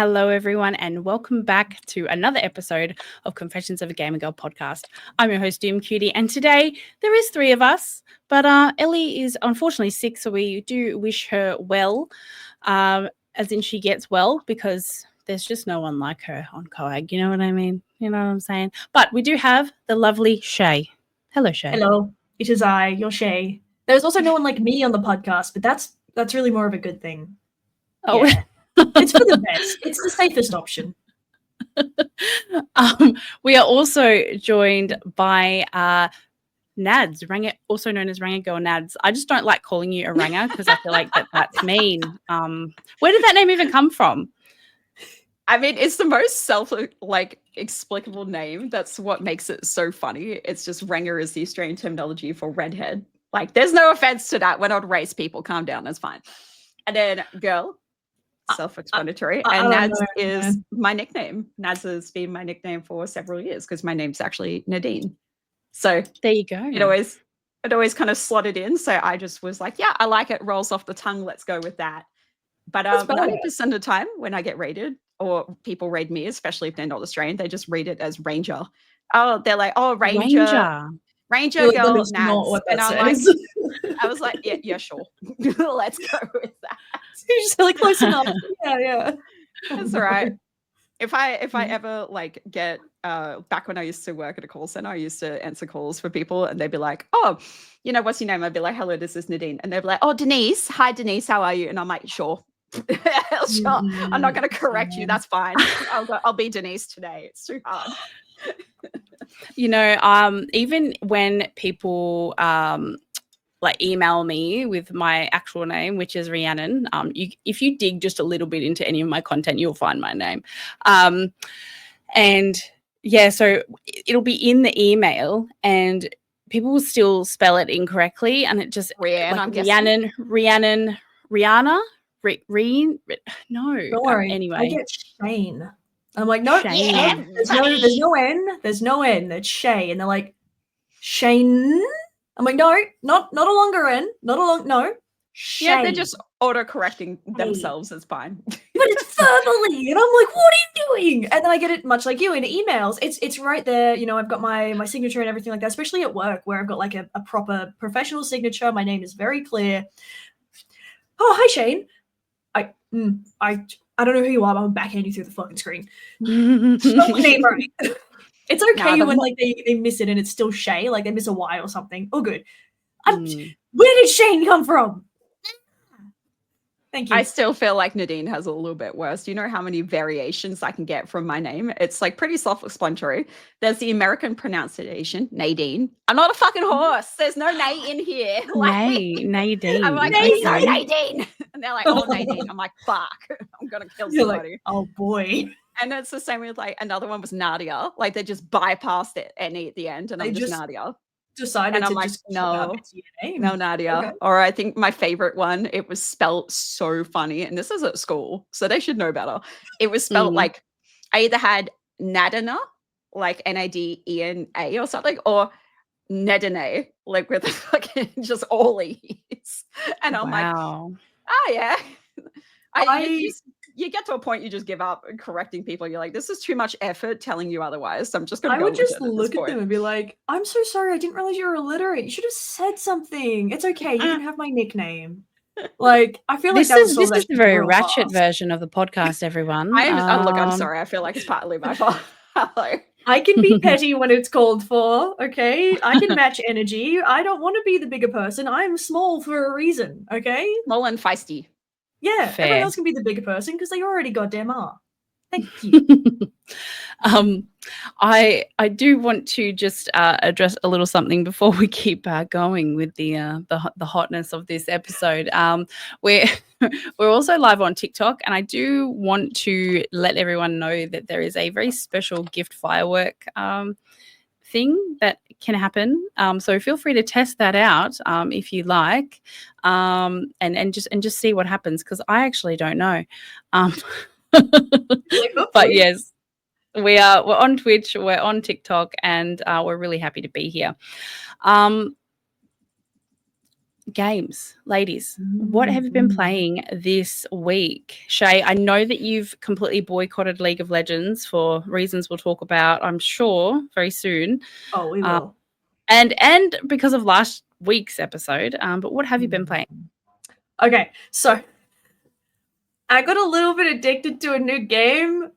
Hello, everyone, and welcome back to another episode of Confessions of a Gamer Girl podcast. I'm your host, Doom Cutie, and today there is three of us, but Ellie is unfortunately sick, so we do wish her well, as in she gets well, because there's just no one like her on COAGG, you know what I mean? You know what I'm saying? But we do have the lovely Shay. Hello, Shay. Hello, it is I, your Shay. There's also no one like me on the podcast, but that's really more of a good thing. Oh, yeah. It's for the best. It's the safest option. We are also joined by Nads, also known as Ranger Girl Nads. I just don't like calling you a ranger because I feel like that's mean. Where did that name even come from? I mean, it's the most explicable name. That's what makes it so funny. It's just Ranger is the Australian terminology for redhead. Like, there's no offense to that. We're not race people. Calm down. That's fine. And then girl. Self-explanatory. And Nads is my nickname. Nads has been my nickname for several years because my name's actually Nadine. So there you go. It always kind of slotted in. So I just was like, yeah, I like it. Rolls off the tongue. Let's go with that. But 90% of the time when I get raided or people raid me, especially if they're not Australian, they just read it as Ranger. Oh, they're like, oh, Ranger girl Nads. And I was like, yeah, sure. Let's go with that. You're just really close enough. Yeah. That's all right. If I ever get back when I used to work at a call center, I used to answer calls for people and they'd be like, oh, what's your name? I'd be like, hello, this is Nadine. And they'd be like, oh, Denise. Hi, Denise. How are you? And I'm like, sure. Sure. I'm not going to correct you. That's fine. I'll be Denise today. It's too hard. Even when people email me with my actual name, which is Rhiannon, if you dig just a little bit into any of my content, you'll find my name. So it'll be in the email and people will still spell it incorrectly, and it just Rhiannon. No. Don't worry. Anyway. I get Shane. I'm like, no, there's no N. There's no N. It's Shay. And they're like, Shane? I'm like, no, not a longer N. No. Shay. Yeah, they're just auto-correcting themselves. It's fine. But it's verbally. And I'm like, what are you doing? And then I get it much like you in emails. It's right there. I've got my signature and everything like that, especially at work where I've got like a proper professional signature. My name is very clear. Oh, hi, Shane. I don't know who you are, but I'm backhand you through the fucking screen. Spell my name right. It's okay when they miss it and it's still Shay, like they miss a Y or something. Oh, good. Where did Shane come from? Thank you. I still feel like Nadine has a little bit worse. Do you know how many variations I can get from my name? It's like pretty self-explanatory. There's the American pronunciation, Nadine. I'm not a fucking horse. There's no Nay in here. Nadine. I'm like, please no Nadine. And they're like, oh, Nadine. I'm like, fuck. I'm going to kill somebody. Like, oh, boy. And it's the same with another one was Nadia. Like they just bypassed it N-E at the end and I'm just Nadia. Decided and I'm to like, just no Nadia. Okay. Or I think my favorite one, it was spelled so funny, and this is at school, so they should know better. It was spelled like I either had Nadina, like Nadena or something, or Nedine, like with fucking just all E's. And I'm like, oh yeah. You get to a point you just give up correcting people. You're like, this is too much effort telling you otherwise. So I'm just going to go. I would just look at them and be like, I'm so sorry. I didn't realize you were illiterate. You should have said something. It's okay. You can have my nickname. Like, I feel like this is the very ratchet version of the podcast, everyone. Look, I'm sorry. I feel like it's partly my fault. I can be petty when it's called for, okay? I can match energy. I don't want to be the bigger person. I'm small for a reason, okay? Small and feisty. Yeah, fair. Everyone else can be the bigger person because they already goddamn are. Thank you. I do want to just address a little something before we keep going with the hotness of this episode. We're also live on TikTok, and I do want to let everyone know that there is a very special gift firework thing that can happen. So feel free to test that out if you like, and just see what happens, because I actually don't know. But yes, we're on Twitch, we're on TikTok, and we're really happy to be here. games, ladies. What have you been playing this week? Shay, I know that you've completely boycotted League of Legends for reasons we'll talk about, I'm sure, very soon. Oh, we will. And because of last week's episode. But what have you been playing? Okay, so I got a little bit addicted to a new game.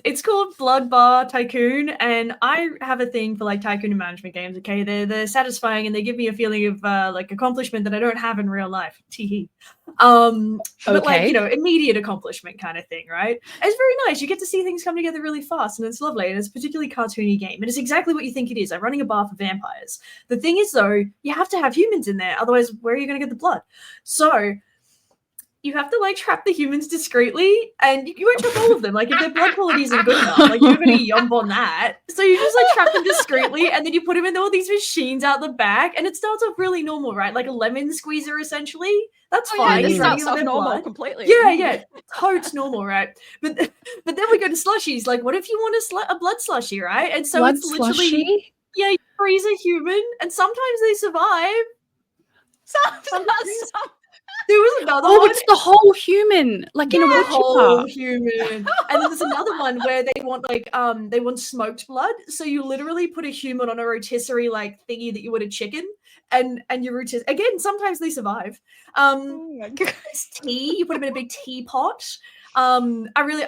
It's called Blood Bar Tycoon, and I have a thing for like tycoon and management games. Okay, they're satisfying and they give me a feeling of like accomplishment that I don't have in real life. Teehee. But like, you know, immediate accomplishment kind of thing, right? It's very nice. You get to see things come together really fast, and it's lovely. And it's a particularly cartoony game, and it's exactly what you think it is. I'm running a bar for vampires. The thing is, though, you have to have humans in there, otherwise, where are you going to get the blood? So you have to like trap the humans discreetly, and you won't trap all of them. Like if their blood quality isn't good enough, like you're gonna yump on that. So you just like trap them discreetly, and then you put them in all these machines out the back, and it starts off really normal, right? Like a lemon squeezer, essentially. That's fine. Yeah, You're running starts all off their normal blood. completely. Yeah, totes normal, right? But then we go to slushies. Like, what if you want a blood slushie, right? And so blood it's literally slushie? Yeah, you freeze a human, and sometimes they survive. Sometimes. There was another Oh, one. it's the whole human, like in a wood whole chipper. human. And then there's another one where they want like they want smoked blood. So you literally put a human on a rotisserie like thingy that you would a chicken, and you rotisserie again. Sometimes they survive. Oh my God. It's tea. You put them in a big teapot. I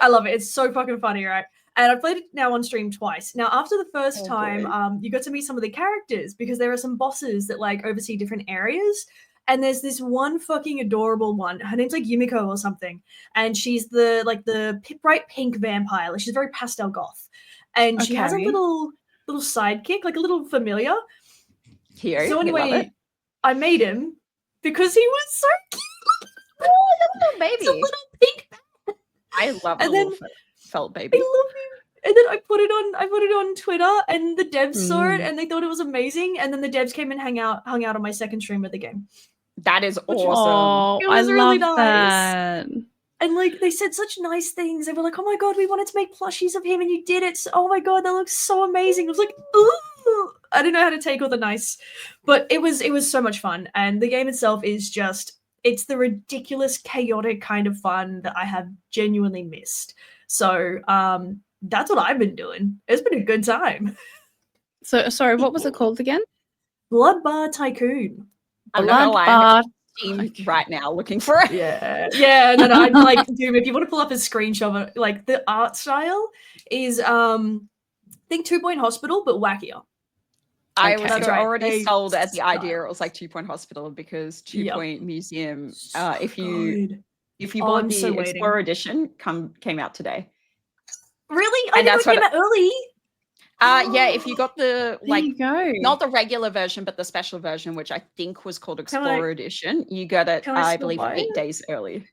love it. It's so fucking funny, right? And I've played it now on stream twice. Now, after the first time, you got to meet some of the characters because there are some bosses that like oversee different areas. And there's this one fucking adorable one. Her name's like Yumiko or something. And she's the bright pink vampire. Like she's very pastel goth. And she has a little sidekick, like a little familiar. Here, so anyway, I made him because he was so cute. Oh, little baby. It's a little pink bat. I love and little then, felt baby. I love him. And then I put it on Twitter, and the devs saw it and they thought it was amazing. And then the devs came and hung out on my second stream of the game. That is awesome. Oh, It was really love nice. that. And like they said such nice things. They were like, "Oh my god, we wanted to make plushies of him, and you did it! Oh my god, that looks so amazing!" I was like, "Ooh!" I don't know how to take all the nice, but it was so much fun. And the game itself is it's the ridiculous, chaotic kind of fun that I have genuinely missed. So that's what I've been doing. It's been a good time. So sorry, what was it called again? Blood Bar Tycoon. Blood Bar Team right now looking for it. Yeah. No. I'm like, Doom. If you want to pull up a screenshot of it, like the art style is, I think 2 Point Hospital, but wackier. I was That's already right. sold at the idea it was like 2 Point Hospital because 2 Point Museum. If you bought the Explorer Edition, came out today. Really? I didn't know it came out early. Yeah, if you got the not the regular version, but the special version, which I think was called Explorer Edition, you got it, I believe, 8 days early.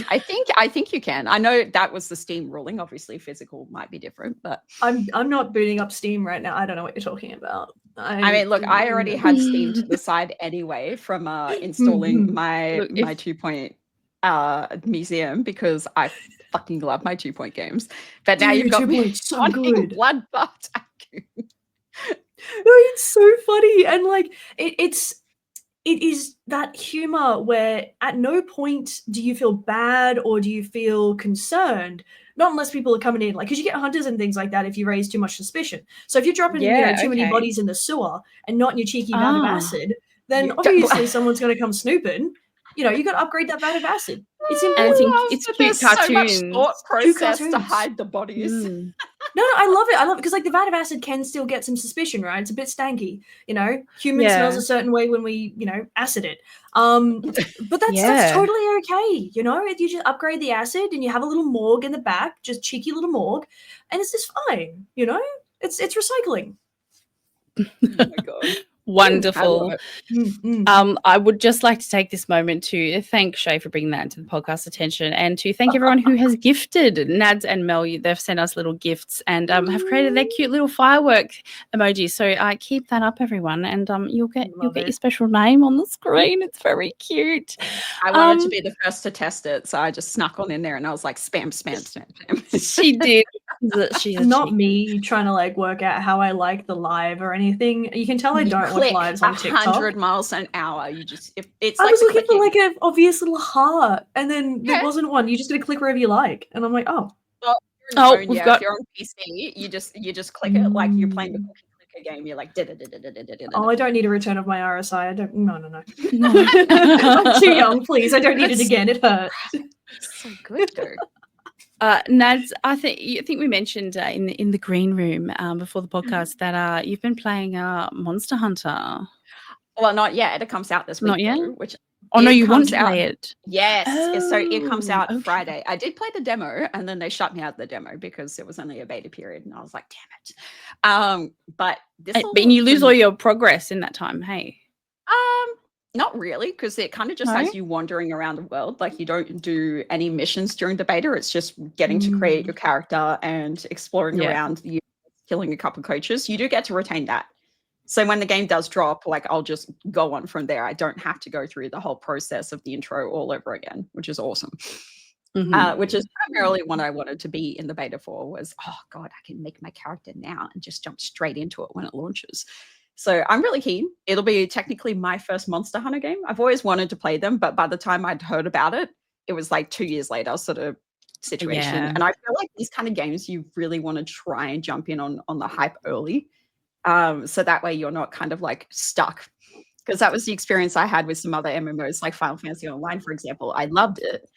I think you can. I know that was the Steam ruling. Obviously, physical might be different, but I'm not booting up Steam right now. I don't know what you're talking about. I mean, look, I already had Steam to the side anyway from installing my 2 Point museum because I fucking love my 2 Point games. But now you've got me so good. Blood Bar Tycoon. No, it's so funny, and like it is that humor where at no point do you feel bad or do you feel concerned. Not unless people are coming in, like, because you get hunters and things like that if you raise too much suspicion. So if you're dropping too many bodies in the sewer and not in your cheeky vat of acid, then obviously someone's going to come snooping. You know, you got to upgrade that vat of acid. It's important. It's cute cartoons. So much thought process to hide the bodies. No, I love it because like the vat of acid can still get some suspicion, right? It's a bit stanky, you know. Human smells a certain way when we, acid it. But that's totally okay, you know. You just upgrade the acid and you have a little morgue in the back, just cheeky little morgue, and it's just fine, you know. It's recycling. Oh my god. Wonderful. I would just like to take this moment to thank Shay for bringing that into the podcast attention and to thank everyone who has gifted Nads and Mel. They've sent us little gifts and have created their cute little firework emojis. So keep that up, everyone, and you'll get your special name on the screen. It's very cute. I wanted to be the first to test it, so I just snuck on in there and I was like, spam. She did. She's a Not cheat. me trying to like work out how I like the live or anything. You can tell I You don't watch click lives on TikTok. 100 miles an hour. You just it's I like was the looking for clicking. like an obvious little heart, and then there Yeah. wasn't one. You just gotta click wherever you like, and I'm like, oh. Oh, Phone, we've yeah, got- if you're on PC, you just click it like you're playing the cookie clicker game. You're like, Oh, I don't need a return of my RSI. I don't. No. No. I'm too young. Please, I don't need it again. It hurt. It's so good though. Nads, I think we mentioned in the green room before the podcast that you've been playing Monster Hunter. Well, not yet. It comes out this week. Not yet? Though, which Oh no, it you want comes to out. play it? Yes. So it comes Oh, out okay. Friday. I did play the demo, and then they shut me out of the demo because it was only a beta period, and I was like, damn it. But this. But you lose all your progress in that time. Hey. Not really, because it kind of just No? has you wandering around the world. Like you don't do any missions during the beta. It's just getting to create your character and exploring around. You killing a couple coaches. You do get to retain that. So when the game does drop, like I'll just go on from there. I don't have to go through the whole process of the intro all over again, which is awesome. Which is primarily what I wanted to be in the beta for was, oh God, I can make my character now and just jump straight into it when it launches. So I'm really keen. It'll be technically my first Monster Hunter game. I've always wanted to play them, but by the time I'd heard about it, it was like 2 years later sort of situation. Yeah. And I feel like these kind of games, you really want to try and jump in on the hype early. So that way you're not kind of like stuck. Because that was the experience I had with some other MMOs like Final Fantasy Online, for example. I loved it.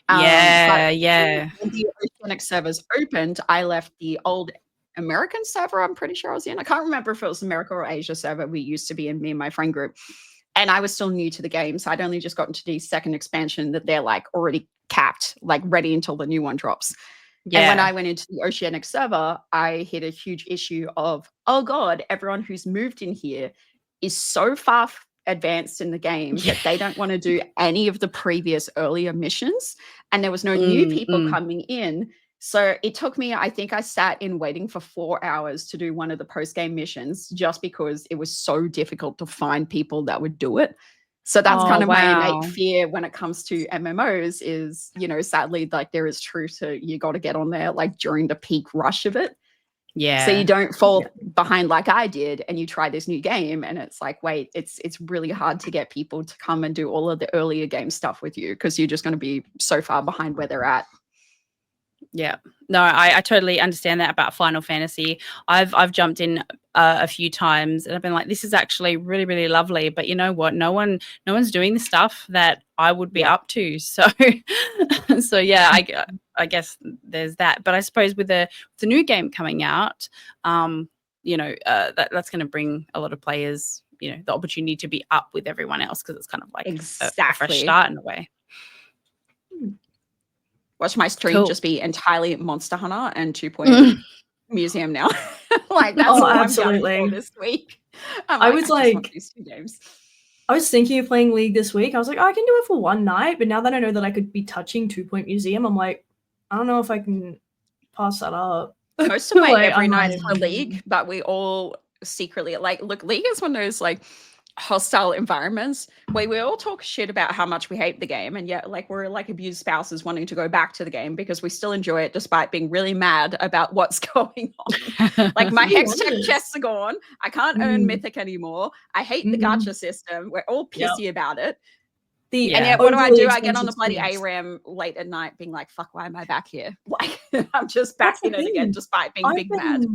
But when the Oceanic servers opened, I left the old American server, I'm pretty sure I was in. I can't remember if it was America or Asia server we used to be in, me and my friend group. And I was still new to the game. So I'd only just gotten to the second expansion that they're like already capped, like ready until the new one drops. Yeah. And when I went into the Oceanic server, I hit a huge issue of, oh God, everyone who's moved in here is so far advanced in the game that they don't want to do any of the previous earlier missions. And there was no new people coming in. So it took me, I think I sat in waiting for 4 hours to do one of the post-game missions just because it was so difficult to find people that would do it. So that's kind of my innate fear when it comes to MMOs is, you know, sadly, like there is truth to you got to get on there like during the peak rush of it. Yeah. So you don't fall behind like I did and you try this new game and it's like, wait, it's really hard to get people to come and do all of the earlier game stuff with you because you're just going to be so far behind where they're at. Yeah, no, I totally understand that about Final Fantasy. I've jumped in a few times and I've been like, this is actually really, really lovely. But you know what? No one's doing the stuff that I would be up to. So, so yeah, I guess there's that. But I suppose with the new game coming out, you know, that's going to bring a lot of players, you know, the opportunity to be up with everyone else because it's kind of like a fresh start in a way. Watch my stream just be entirely Monster Hunter and 2.0 Museum now. Like that's all absolutely. I'm going for this week. I was like, these 2 games. I was thinking of playing League this week. I was like, oh, I can do it for one night, but now that I know that I could be touching 2 Museum, I'm like, I don't know if I can pass that up. Most of my every night for League, but we all secretly like look. League is one of those like hostile environments where we all talk shit about how much we hate the game, and yet like we're like abused spouses wanting to go back to the game because we still enjoy it despite being really mad about what's going on. Like my hex check chests are gone. I can't earn mythic anymore. I hate the gacha system. We're all pissy about it. And yet what do? I get on the bloody ARAM late at night being like, fuck, why am I back here? Like I'm just back in it again despite being mad.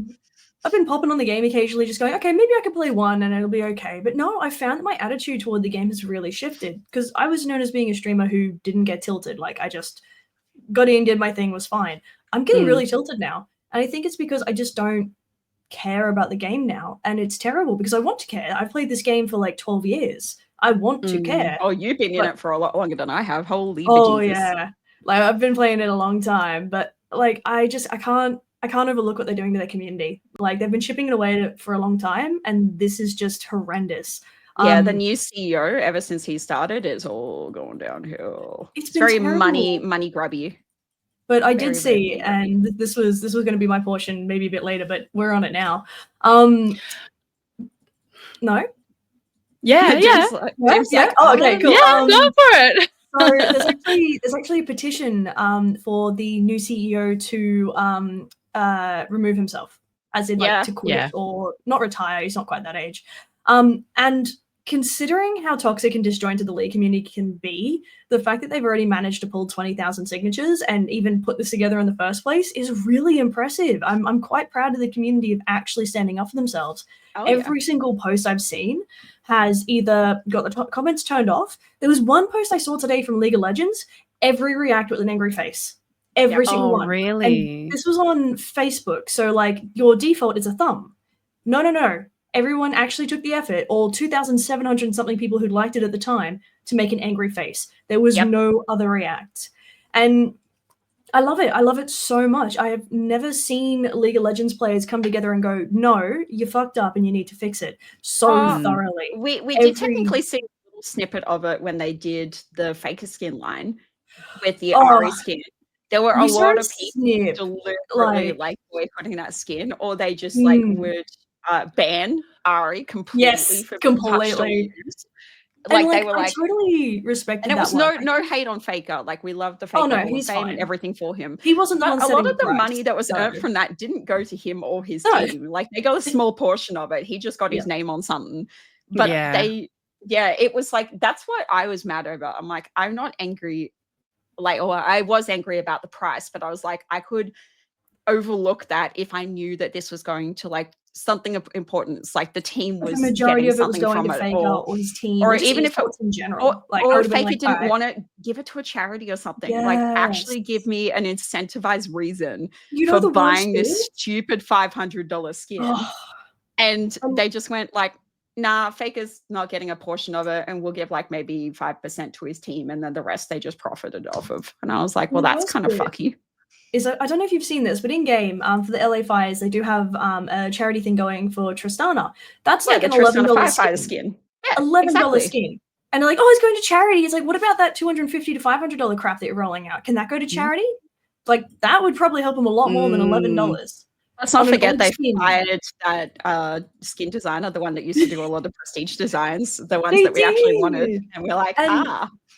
I've been popping on the game occasionally just going, okay, maybe I could play one and it'll be okay. But no, I found that my attitude toward the game has really shifted because I was known as being a streamer who didn't get tilted. Like I just got in, did my thing, was fine. I'm getting really tilted now. And I think it's because I just don't care about the game now. And it's terrible because I want to care. I've played this game for like 12 years. I want to care. Oh, you've been in it for a lot longer than I have. Holy bejesus. Yeah. Like I've been playing it a long time, but like I can't overlook what they're doing to their community. Like they've been shipping it away for a long time, and this is just horrendous. Yeah, the new CEO, ever since he started, it's all going downhill. It's very terrible. money grubby. But I did see, and this was going to be my portion, maybe a bit later, but we're on it now. No. Yeah. Oh, okay, cool. Yeah, go for it. So there's actually a petition for the new CEO to remove himself, as in like to quit or not retire. He's not quite that age. And considering how toxic and disjointed the League community can be, the fact that they've already managed to pull 20,000 signatures and even put this together in the first place is really impressive. I'm quite proud of the community of actually standing up for themselves. Every single post I've seen has either got the comments turned off. There was one post I saw today from League of Legends, every react with an angry face. Every single one. Really? And this was on Facebook. So like your default is a thumb. No. Everyone actually took the effort, all 2,700 something people who liked it at the time, to make an angry face. There was no other react. And I love it. I love it so much. I have never seen League of Legends players come together and go, no, you fucked up and you need to fix it so thoroughly. We did technically see a little snippet of it when they did the Faker skin line with the Ari skin. There were a lot of people deliberately like boycotting that skin, or they just like would ban Ari completely for completely. Like they were like, I totally respected and it that. Was no hate on Faker. Like we love the Faker he's fine and everything for him. He wasn't. But a lot of the money that was earned from that didn't go to him or his team. Like they got a small portion of it. He just got his name on something. But it was like that's what I was mad over. I'm like, I'm not angry. Like, or I was angry about the price, but I was like, I could overlook that if I knew that this was going to like something of importance, like the team was the majority getting of it was something going from to it, Faker or his team, or even if it in general, or if Faker didn't want to give it to a charity or something, like actually give me an incentivized reason for buying this stupid $500 skin, and they just went like, nah, Faker's not getting a portion of it, and we'll give like maybe 5% to his team, and then the rest they just profited off of. And I was like, well, that's kind of fucky. I don't know if you've seen this, but in game for the LA Fires, they do have a charity thing going for Tristana. That's like an $11 skin. Yeah, $11 skin. And they're like, oh, it's going to charity. It's like, what about that $250 to $500 crap that you're rolling out? Can that go to charity? Like that would probably help them a lot more than $11. Let's not forget they fired that skin designer, the one that used to do a lot of prestige designs, the ones that we actually wanted. And we're like,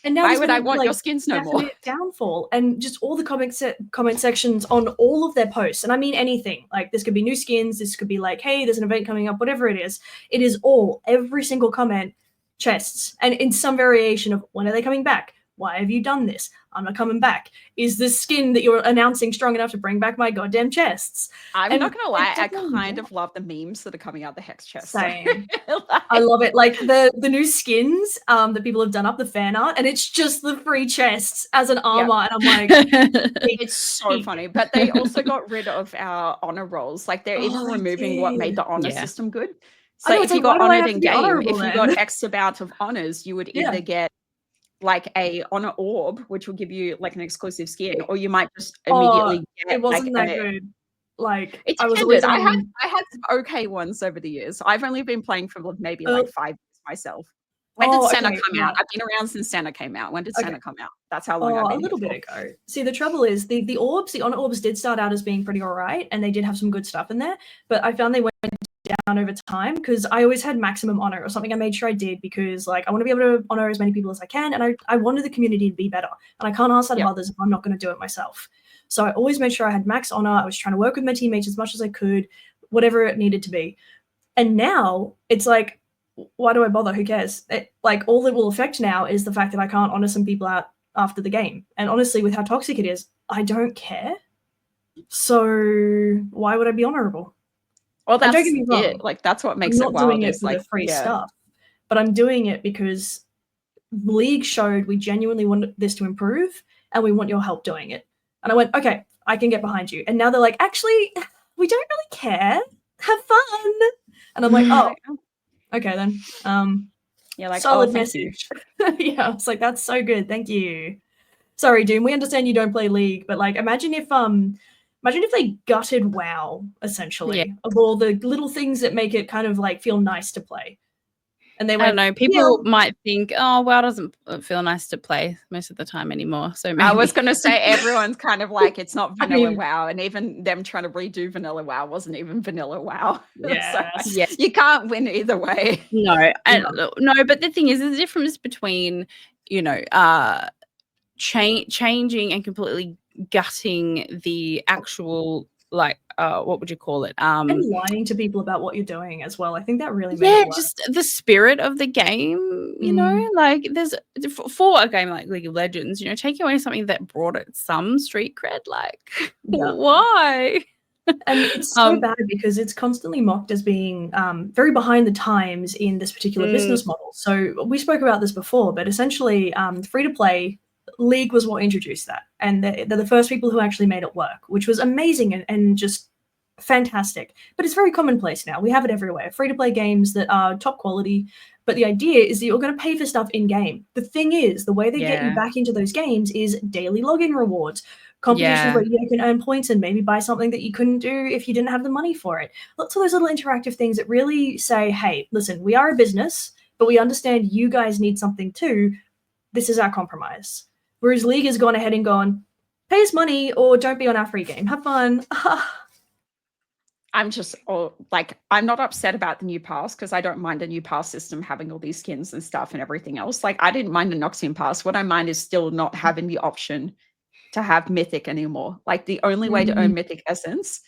and now why would I want your skins no more? Downfall, and just all the comment sections on all of their posts. And I mean anything. Like this could be new skins, this could be like, hey, there's an event coming up, whatever it is. It is every single comment, chests. And in some variation of when are they coming back? Why have you done this? I'm not coming back. Is the skin that you're announcing strong enough to bring back my goddamn chests? I'm not going to lie. I kind of love the memes that are coming out the Hex chests. Same. I love it. Like the new skins that people have done up, the fan art, and it's just the free chests as an armor. And I'm like, it's so funny. But they also got rid of our honor rolls. Like they're even removing what made the honor system good. So if you got honored in game, if you got X amount of honors, you would either get like a honor orb, which will give you like an exclusive skin, or you might just immediately get it wasn't that good. Like it depended. I had some okay ones over the years. I've only been playing for maybe like 5 years myself. When did Santa come out? I've been around since Santa came out. When did Santa come out? That's how long I've been. A little bit ago. See, the trouble is the orbs, the honor orbs did start out as being pretty alright, and they did have some good stuff in there, but I found they went down over time because I always had maximum honor or something. I made sure I did because like I want to be able to honor as many people as I can, and I wanted the community to be better, and I can't ask that of others if I'm not going to do it myself. So I always made sure I had max honor. I was trying to work with my teammates as much as I could, whatever it needed to be. And now it's like, why do I bother? Who cares? Like all it will affect now is the fact that I can't honor some people out after the game. And honestly, with how toxic it is, I don't care. So why would I be honorable? Well, that's it. Like that's what makes it wild. I'm not doing it for the free stuff, but I'm doing it because League showed we genuinely want this to improve, and we want your help doing it. And I went, okay, I can get behind you. And now they're like, actually, we don't really care. Have fun. And I'm like, oh, okay then. Like solid message. Yeah, I was like, that's so good. Thank you. Sorry, Doom. We understand you don't play League, but like, imagine if they gutted WoW essentially of all the little things that make it kind of like feel nice to play. And they went, I don't know. People might think, oh, WoW doesn't feel nice to play most of the time anymore. So maybe. I was going to say everyone's kind of like it's not vanilla WoW, and even them trying to redo vanilla WoW wasn't even vanilla WoW. Yes. So, you can't win either way. No, but the thing is, there's a difference between changing and completely gutting the actual like what would you call it? And lying to people about what you're doing as well. I think that really made it work. Just the spirit of the game, you know, like there's for a game like League of Legends, you know, taking away something that brought it some street cred, like why? And it's so bad because it's constantly mocked as being very behind the times in this particular business model. So we spoke about this before, but essentially free-to-play League was what introduced that. And they're the first people who actually made it work, which was amazing and just fantastic. But it's very commonplace now. We have it everywhere. Free-to-play games that are top quality. But the idea is that you're going to pay for stuff in-game. The thing is, the way they get you back into those games is daily login rewards, competitions where you can earn points and maybe buy something that you couldn't do if you didn't have the money for it. Lots of those little interactive things that really say, hey, listen, we are a business, but we understand you guys need something too. This is our compromise. Whereas League has gone ahead and gone, pay us money or don't be on our free game. Have fun. I'm just I'm not upset about the new pass because I don't mind a new pass system having all these skins and stuff and everything else. Like I didn't mind the Noxian pass. What I mind is still not having the option to have Mythic anymore. Like the only way to earn Mythic Essence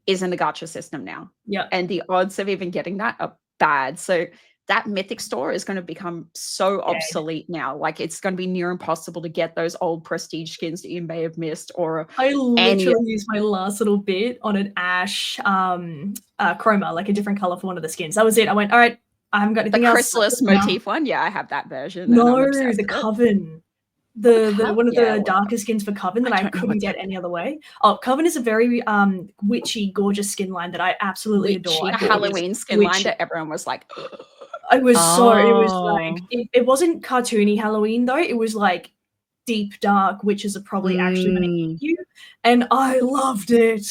is in the gacha system now. Yeah. And the odds of even getting that are bad. So that Mythic store is going to become so obsolete now. Like it's going to be near impossible to get those old prestige skins that you may have missed. Or I literally used my last little bit on an ash chroma, like a different color for one of the skins. That was it. I went, all right, I haven't got anything else. The chrysalis motif one. Yeah, I have that version. No, the Coven. The one of the darker skins for Coven that I couldn't get any other way. Oh, Coven is a very witchy, gorgeous skin line that I absolutely adore. A Halloween skin line that everyone was like, it was like it wasn't cartoony Halloween though. It was like deep dark witches are probably actually going to eat you, and I loved it.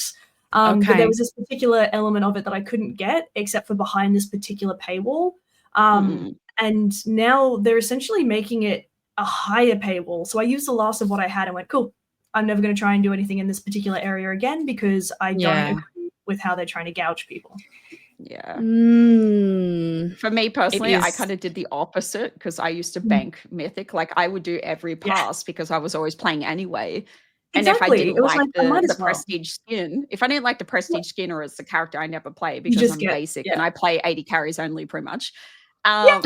But there was this particular element of it that I couldn't get except for behind this particular paywall. And now they're essentially making it a higher paywall. So I used the last of what I had and went, cool, I'm never going to try and do anything in this particular area again because I don't agree with how they're trying to gouge people. Yeah. For me personally, I kind of did the opposite because I used to bank Mythic. Like I would do every pass because I was always playing anyway. And if I didn't like the prestige skin, if I didn't like the prestige skin or as the character I never play because I'm basic and I play 80 carries only pretty much. I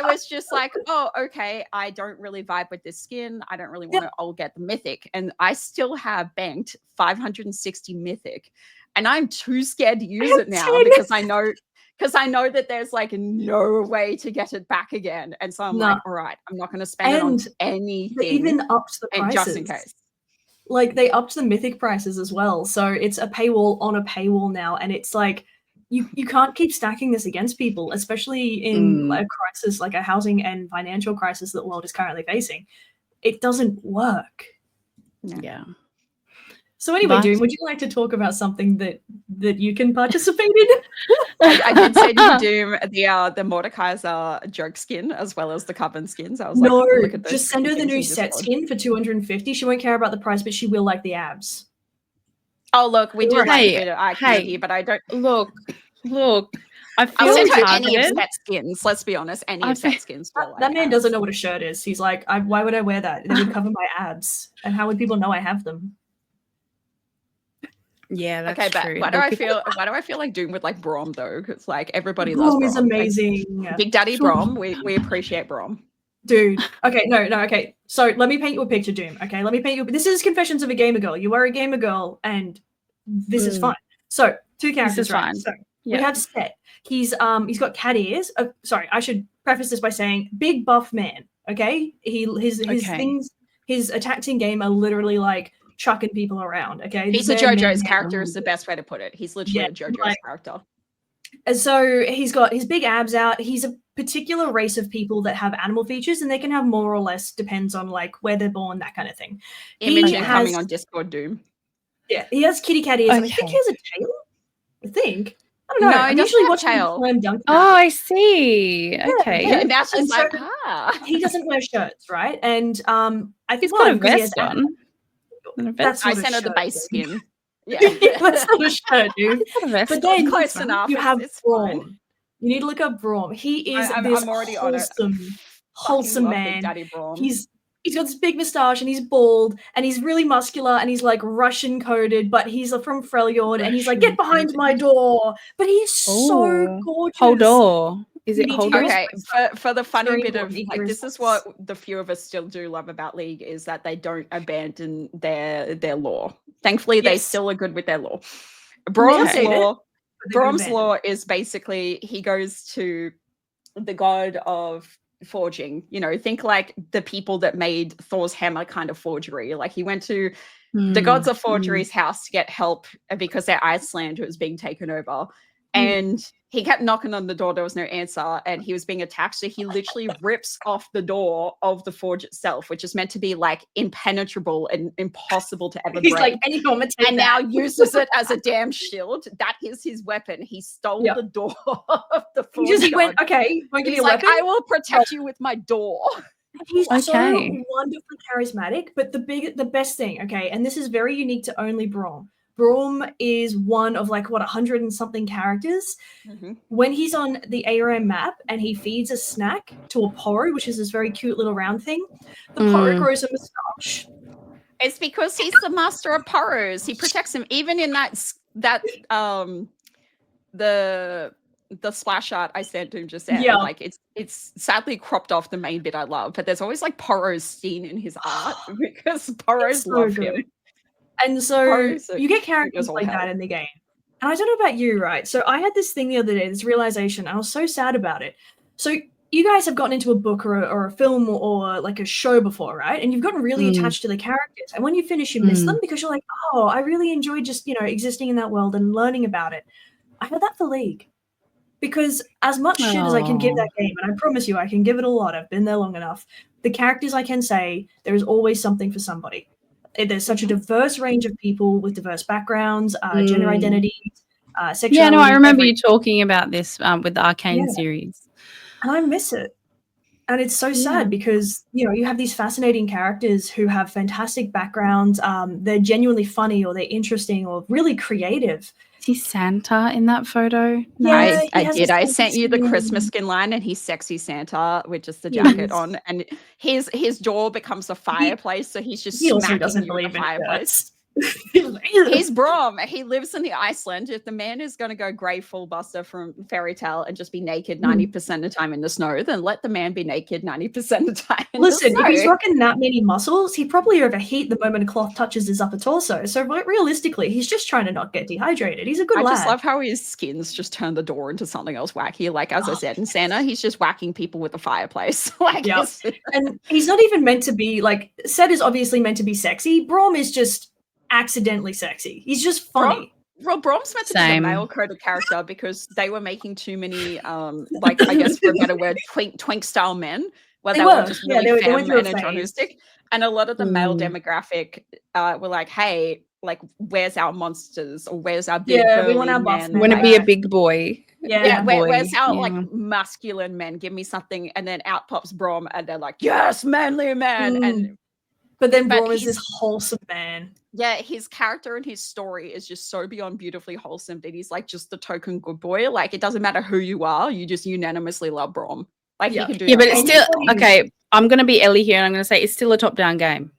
was just like, oh, okay, I don't really vibe with this skin. I don't really want to all get the Mythic. And I still have banked 560 Mythic. And I'm too scared to use it now because I know that there's like no way to get it back again. And so I'm like, all right, I'm not going to spend it on anything. They even upped the prices. Just in case. Like they upped the Mythic prices as well. So it's a paywall on a paywall now. And it's like, you can't keep stacking this against people, especially in a crisis, like a housing and financial crisis that the world is currently facing. It doesn't work. Yeah. So anyway, Doom, would you like to talk about something that you can participate in? I did say to Doom the Mordecai's joke skin as well as the Coven skins. I was like, look at those. Just send her the new set skin for 250. She won't care about the price, but she will like the abs. Oh look, we do like a bit of IQ, but I don't look. I feel I'll send her any of set skins. Let's be honest, any of set skins. That man doesn't know what a shirt is. He's like, why would I wear that? It would cover my abs, and how would people know I have them? Yeah, that's true. But why do I feel like Doom with like Brom though? Because like everybody loves Brom. Is amazing. Like, Big Daddy Brom. We appreciate Brom. Dude. Okay, no, okay. So let me paint you a picture, Doom. Okay, let me paint you. This is Confessions of a Gamer Girl. You are a gamer girl, and this is fine. So 2 characters, right? Fine. So we have Set. He's got cat ears. Sorry, I should preface this by saying big buff man. Okay, his things, his attacks in game are literally like chucking people around. Okay, he's a JoJo's character is the best way to put it. He's literally a JoJo's character. And so he's got his big abs out. He's a particular race of people that have animal features, and they can have more or less, depends on like where they're born, that kind of thing. Imogen coming on Discord, Doom. Yeah, he has kitty cat ears. Okay. I think he has a tail. I think. I don't know. No, I'm usually watching Slam Dunk. Oh, I see. Yeah, okay. Yeah. And that's just like, he doesn't wear shirts, right? And I think he's got a vest on. That's I sent her the base skin. Yeah. That's not a shirt, dude. But then close enough. You have Braum. You need to look up Braum. He is this wholesome man. Daddy Braum. He's He's got this big moustache and he's bald and he's really muscular and he's like Russian coded, but he's from Freljord and he's like, get behind my door. But he's so gorgeous. Hodor. Is it You need to Hodor? use Okay, for the funny very bit of important like, this is response. what the few of us still do love about League is that they don't abandon their lore. Thankfully, they Yes. still are good with their lore. They Brom's update it, lore, but they don't Brom's abandon lore is basically he goes to the god of forging. You know, think like the people that made Thor's hammer kind of forgery. Like he went to the gods of forgery's house to get help because their Iceland was being taken over. And he kept knocking on the door. There was no answer. And he was being attacked. So he literally rips off the door of the forge itself, which is meant to be like impenetrable and impossible to ever He's break. like, any comment, And now uses it as a damn shield. That is his weapon. He stole the door of the forge. He went, okay, won't give He's you a like, weapon. I will protect you with my door. He's so Okay. wonderfully charismatic, but the best thing, okay, and this is very unique to only Braum. Braum is one of like 100 and something characters. When he's on the ARM map and he feeds a snack to a Poro, which is this very cute little round thing, the Poro grows a moustache. It's because he's the master of Poros. He protects him. Even in that the splash art I sent to him just then. Yeah. Like it's sadly cropped off the main bit I love, but there's always like Poros seen in his art because Poros so love good. him. And so Poros you get characters like that in the game. And I don't know about you, right? So I had this thing the other day, this realization. I was so sad about it. So you guys have gotten into a book or a film or like a show before, right? And you've gotten really attached to the characters. And when you finish, you miss them because you're like, oh, I really enjoyed just, existing in that world and learning about it. I had that for League. Because as much shit as I can give that game, and I promise you I can give it a lot, I've been there long enough, the characters I can say, there is always something for somebody. There's such a diverse range of people with diverse backgrounds, gender identities, sexuality. Yeah, no, I remember you talking about this with the Arcane series. And I miss it. And it's so sad because, you have these fascinating characters who have fantastic backgrounds. They're genuinely funny or they're interesting or really creative. Is he Santa in that photo? No. I did. I sent you the Christmas skin line and he's sexy Santa with just the jacket on. And his door becomes a fireplace. So he's just smacking doesn't you in believe the fireplace. He's He's Braum. He lives in the Iceland. If the man is going to go grey full buster from Fairy Tale and just be naked 90% of the time in the snow, then let the man be naked 90% of the time. Listen, if he's rocking that many muscles, he'd probably overheat the moment a cloth touches his upper torso. So realistically, he's just trying to not get dehydrated. He's a good lad. I just love how his skins just turn the door into something else wacky. Like, as I said, in Santa, he's just whacking people with a fireplace. And he's not even meant to be, like, Set is obviously meant to be sexy. Braum is just accidentally sexy. He's just funny. Braum's meant to be a male coded character because they were making too many, like, I guess for a better word, twink style men, where they were just really femme and androgynistic. And a lot of the male demographic were like, hey, like, where's our monsters or where's our big burly we want our men? We want to be a big boy. Where's our like masculine men? Give me something. And then out pops Braum and they're like, yes, manly man. But then Braum is this wholesome man. Yeah, his character and his story is just so beyond beautifully wholesome that he's like just the token good boy. Like, it doesn't matter who you are, you just unanimously love Braum. Like, he can do but it's still okay. I'm gonna be Ellie here and I'm gonna say it's still a top-down game.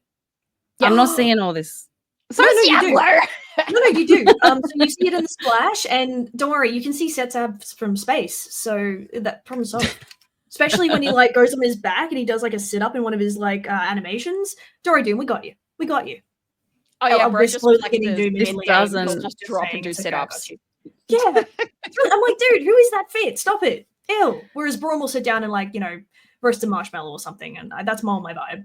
I'm not seeing all this. So you do. No, you do. So you see it in the splash, and don't worry, you can see Set's abs from space. So that problem solved. Especially when he like goes on his back and he does like a sit up in one of his like animations. Don't worry, Doom, we got you. We got you. Oh yeah, bro, just like it doesn't just drop and do sit-ups. Yeah. I'm like, dude, who is that fit? Stop it. Ew. Whereas Braum will sit down and like, roast a marshmallow or something, and that's more my vibe.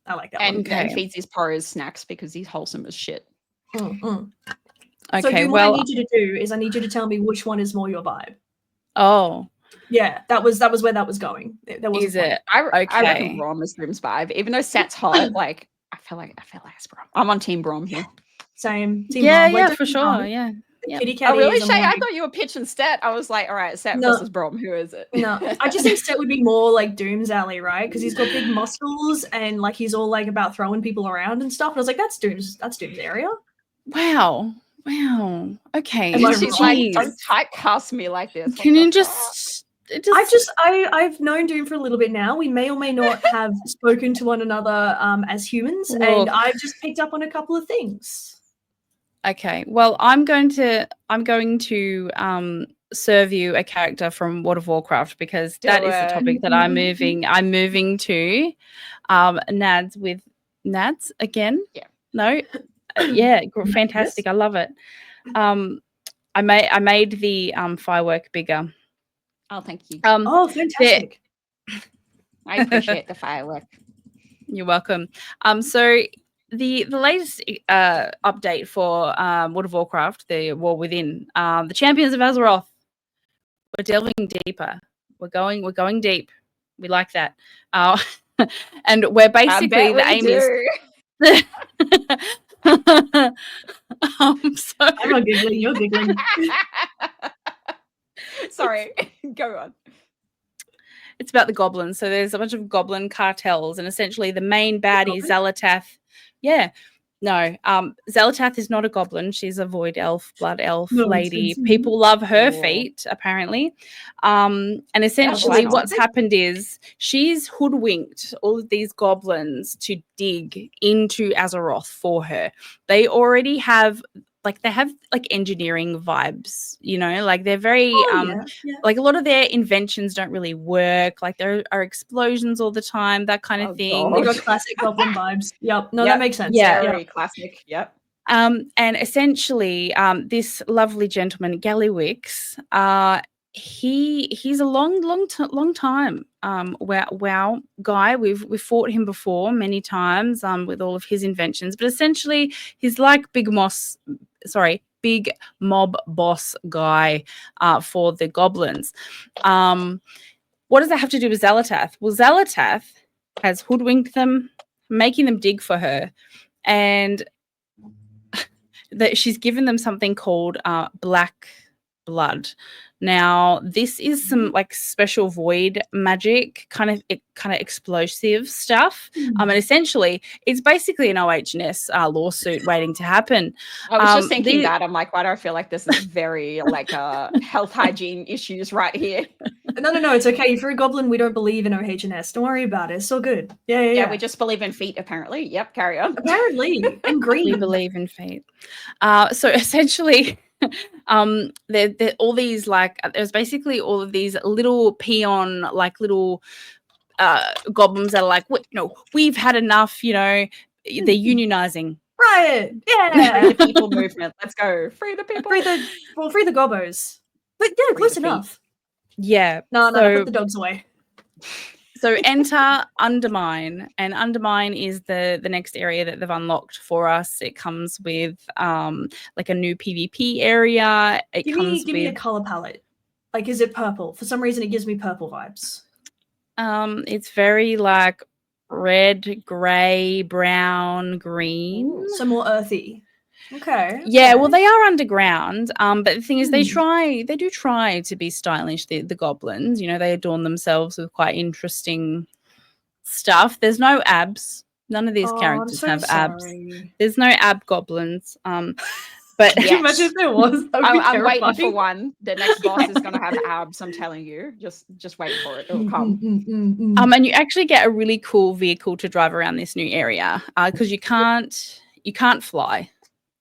I like that one. And feeds his Poros snacks because he's wholesome as shit. Okay, so Doom, what I need you to do is I need you to tell me which one is more your vibe. Oh. Yeah, that was where that was going. Is it? I reckon Braum is Doom's vibe, even though Set's hot. Like, I feel like it's Braum. I'm on Team Braum here. Same. Team yeah, Braum. yeah, for sure. Yeah. Kitty Oh, really, Shay? I thought you were pitching Set. I was like, all right, Set versus Braum. Who is it? No, I just think Set would be more like Doom's alley, right? Because he's got big muscles and like he's all like about throwing people around and stuff. And I was like, that's Doom's area. Wow. Okay. She's like, don't typecast me like this. Can you just I've known Doom for a little bit now. We may or may not have spoken to one another as humans, and Look. I've just picked up on a couple of things. Okay. Well, I'm going to serve you a character from World of Warcraft because that is the topic that I'm moving to. Nads with Nads again. Yeah. No. Yeah. Fantastic. Yes. I love it. I made the firework bigger. Oh, thank you. Oh, fantastic. I appreciate the firework. You're welcome. So the latest update for World of Warcraft, the War Within, the Champions of Azeroth. We're delving deeper. We're going deep. We like that. And we're basically the aim is. I'm not giggling. You're giggling. Sorry, go on. It's about the goblins. So there's a bunch of goblin cartels, and essentially the main baddie, Xalatath. Yeah. No, Xalatath is not a goblin. She's a void elf, blood elf lady. People love her feat, apparently. And essentially what's happened is she's hoodwinked all of these goblins to dig into Azeroth for her. They already have engineering vibes, like they're very like a lot of their inventions don't really work, like there are explosions all the time, that kind of thing. They got classic goblin vibes. Yep. No, that makes sense. Yeah, very classic. Yep. And essentially this lovely gentleman Gallywix, he's a long time WoW guy. We've fought him before many times with all of his inventions, but essentially he's like big mob boss guy for the goblins. What does that have to do with Xalatath? Well, Xalatath has hoodwinked them, making them dig for her, and that she's given them something called black blood. Now, this is some like special void magic, kind of explosive stuff. And essentially, it's basically an OH&S lawsuit waiting to happen. I was just thinking that. I'm like, why do I feel like this is very like health hygiene issues right here? No, it's okay. If you're a goblin, we don't believe in OH&S. Don't worry about it. It's all good. Yeah. We just believe in feet, apparently. Yep, carry on. Apparently, and green. We believe in feet. So essentially, there all these there's basically all of these little peon little goblins that are like, we've had enough. They're unionizing. Right. Yeah. Free the people movement. Let's go. Free the people. Free the gobbos. But yeah, close enough. Yeah. No, put the dogs away. So enter Undermine, and Undermine is the next area that they've unlocked for us. It comes with like a new PvP area. Give me a color palette. Like, is it purple? For some reason, it gives me purple vibes. It's very like red, gray, brown, green. Ooh, so more earthy. Okay. Yeah, well, they are underground. But the thing is, they do try to be stylish. The goblins, they adorn themselves with quite interesting stuff. There's no abs. None of these characters have abs. There's no ab goblins. But can you imagine if there was? I'm waiting for one. The next boss is going to have abs. I'm telling you. Just wait for it. It'll come. And you actually get a really cool vehicle to drive around this new area because you can't fly.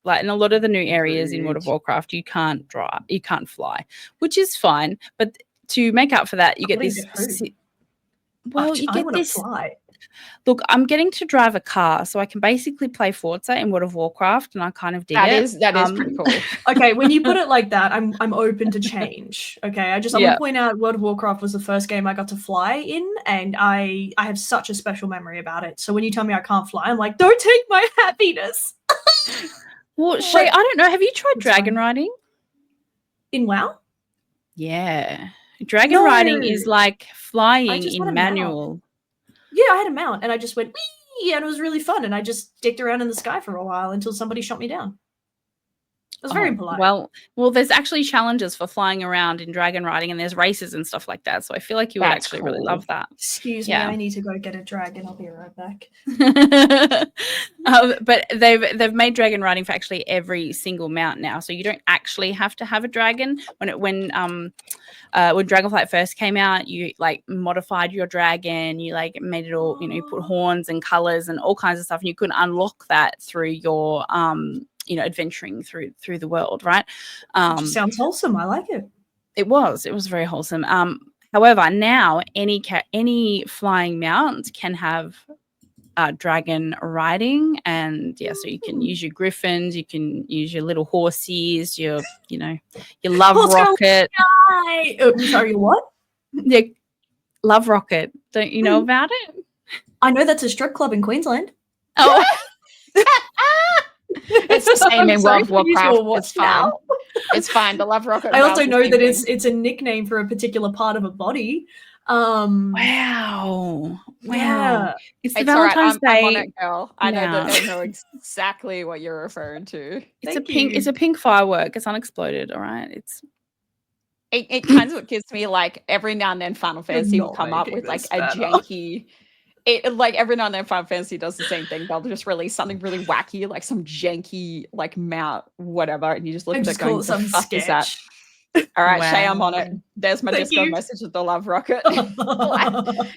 Like in a lot of the new areas in World of Warcraft, you can't fly, which is fine. But to make up for that, you get this. Well, you get this. Fly. Look, I'm getting to drive a car, so I can basically play Forza in World of Warcraft, and I kind of dig it. That is pretty cool. Okay, when you put it like that, I'm open to change. Okay, I want to point out World of Warcraft was the first game I got to fly in, and I have such a special memory about it. So when you tell me I can't fly, I'm like, don't take my happiness. Well, Shay, I don't know. Have you tried dragon riding? In WoW? Yeah. Dragon riding is like flying in manual. Yeah, I had a mount and I just went, wee, and it was really fun. And I just dicked around in the sky for a while until somebody shot me down. It was very impolite. Well, there's actually challenges for flying around in dragon riding, and there's races and stuff like that. So I feel like you would That's actually really cool. love that. Excuse me, Yeah. I need to go get a dragon. I'll be right back. But they've made dragon riding for actually every single mount now, so you don't actually have to have a dragon. When Dragonflight first came out, you like modified your dragon, you like made it all, you put horns and colors and all kinds of stuff, and you could unlock that through your adventuring through the world, right? It just sounds wholesome. I like it. It was very wholesome. However, now any flying mount can have dragon riding, and so you can use your griffins, you can use your little horsies, your Love Rocket. Sorry, what? Yeah, Love Rocket. Don't you know about it? I know that's a strip club in Queensland. Oh. It's the same in World of Warcraft. It's fine. Now. It's fine. The Love Rocket. I also know that it's a nickname for a particular part of a body. Wow. Yeah. It's the It's all right. Valentine's I'm Day. on it, girl. I know now. that. I know exactly what you're referring to. It's a pink firework. It's unexploded. All right. It kind of gives me like every now and then Final Fantasy will not come up making with like this a better. janky. Like every now and then Final Fantasy does the same thing. They'll just release something really wacky, like some janky like mount, whatever, and you just look at it going, some "The fuck is that?" sketch. All right, Shay, I'm on Wow. it. There's my Thank Discord you. message of the Love Rocket.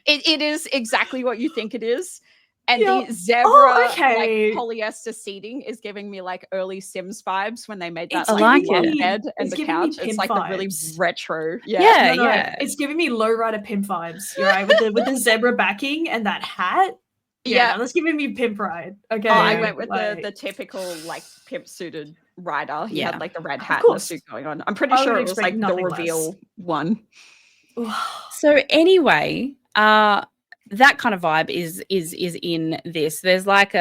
It is exactly what you think it is. And Yep. the zebra okay. like polyester seating is giving me like early Sims vibes when they made that It's like giving love me- bed and it's the giving me couch. It's pimp like the really vibes. retro. Yeah. No, it's giving me lowrider pimp vibes. You're right, with the zebra backing and that hat. Yeah, that's giving me pimp ride. Okay. Oh, I went with like, the typical like pimp suited rider. He Yeah. had like the red Of hat and the course. suit going on. I'm pretty I sure would it was expect like the nothing reveal less. one. So anyway, that kind of vibe is in this. There's like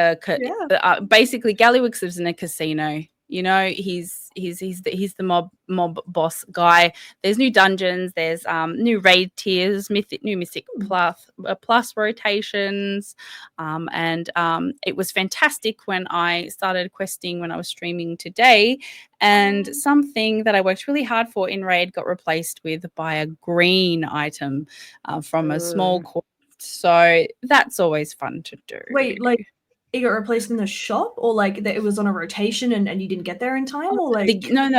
basically Gallywix lives in a casino. He's the mob boss guy. There's new dungeons. There's new raid tiers, new mythic plus rotations, and it was fantastic when I started questing when I was streaming today. And something that I worked really hard for in raid got replaced by a green item from a small quest. So that's always fun to do. Wait, like it got replaced in the shop, or like that it was on a rotation and you didn't get there in time, or like no.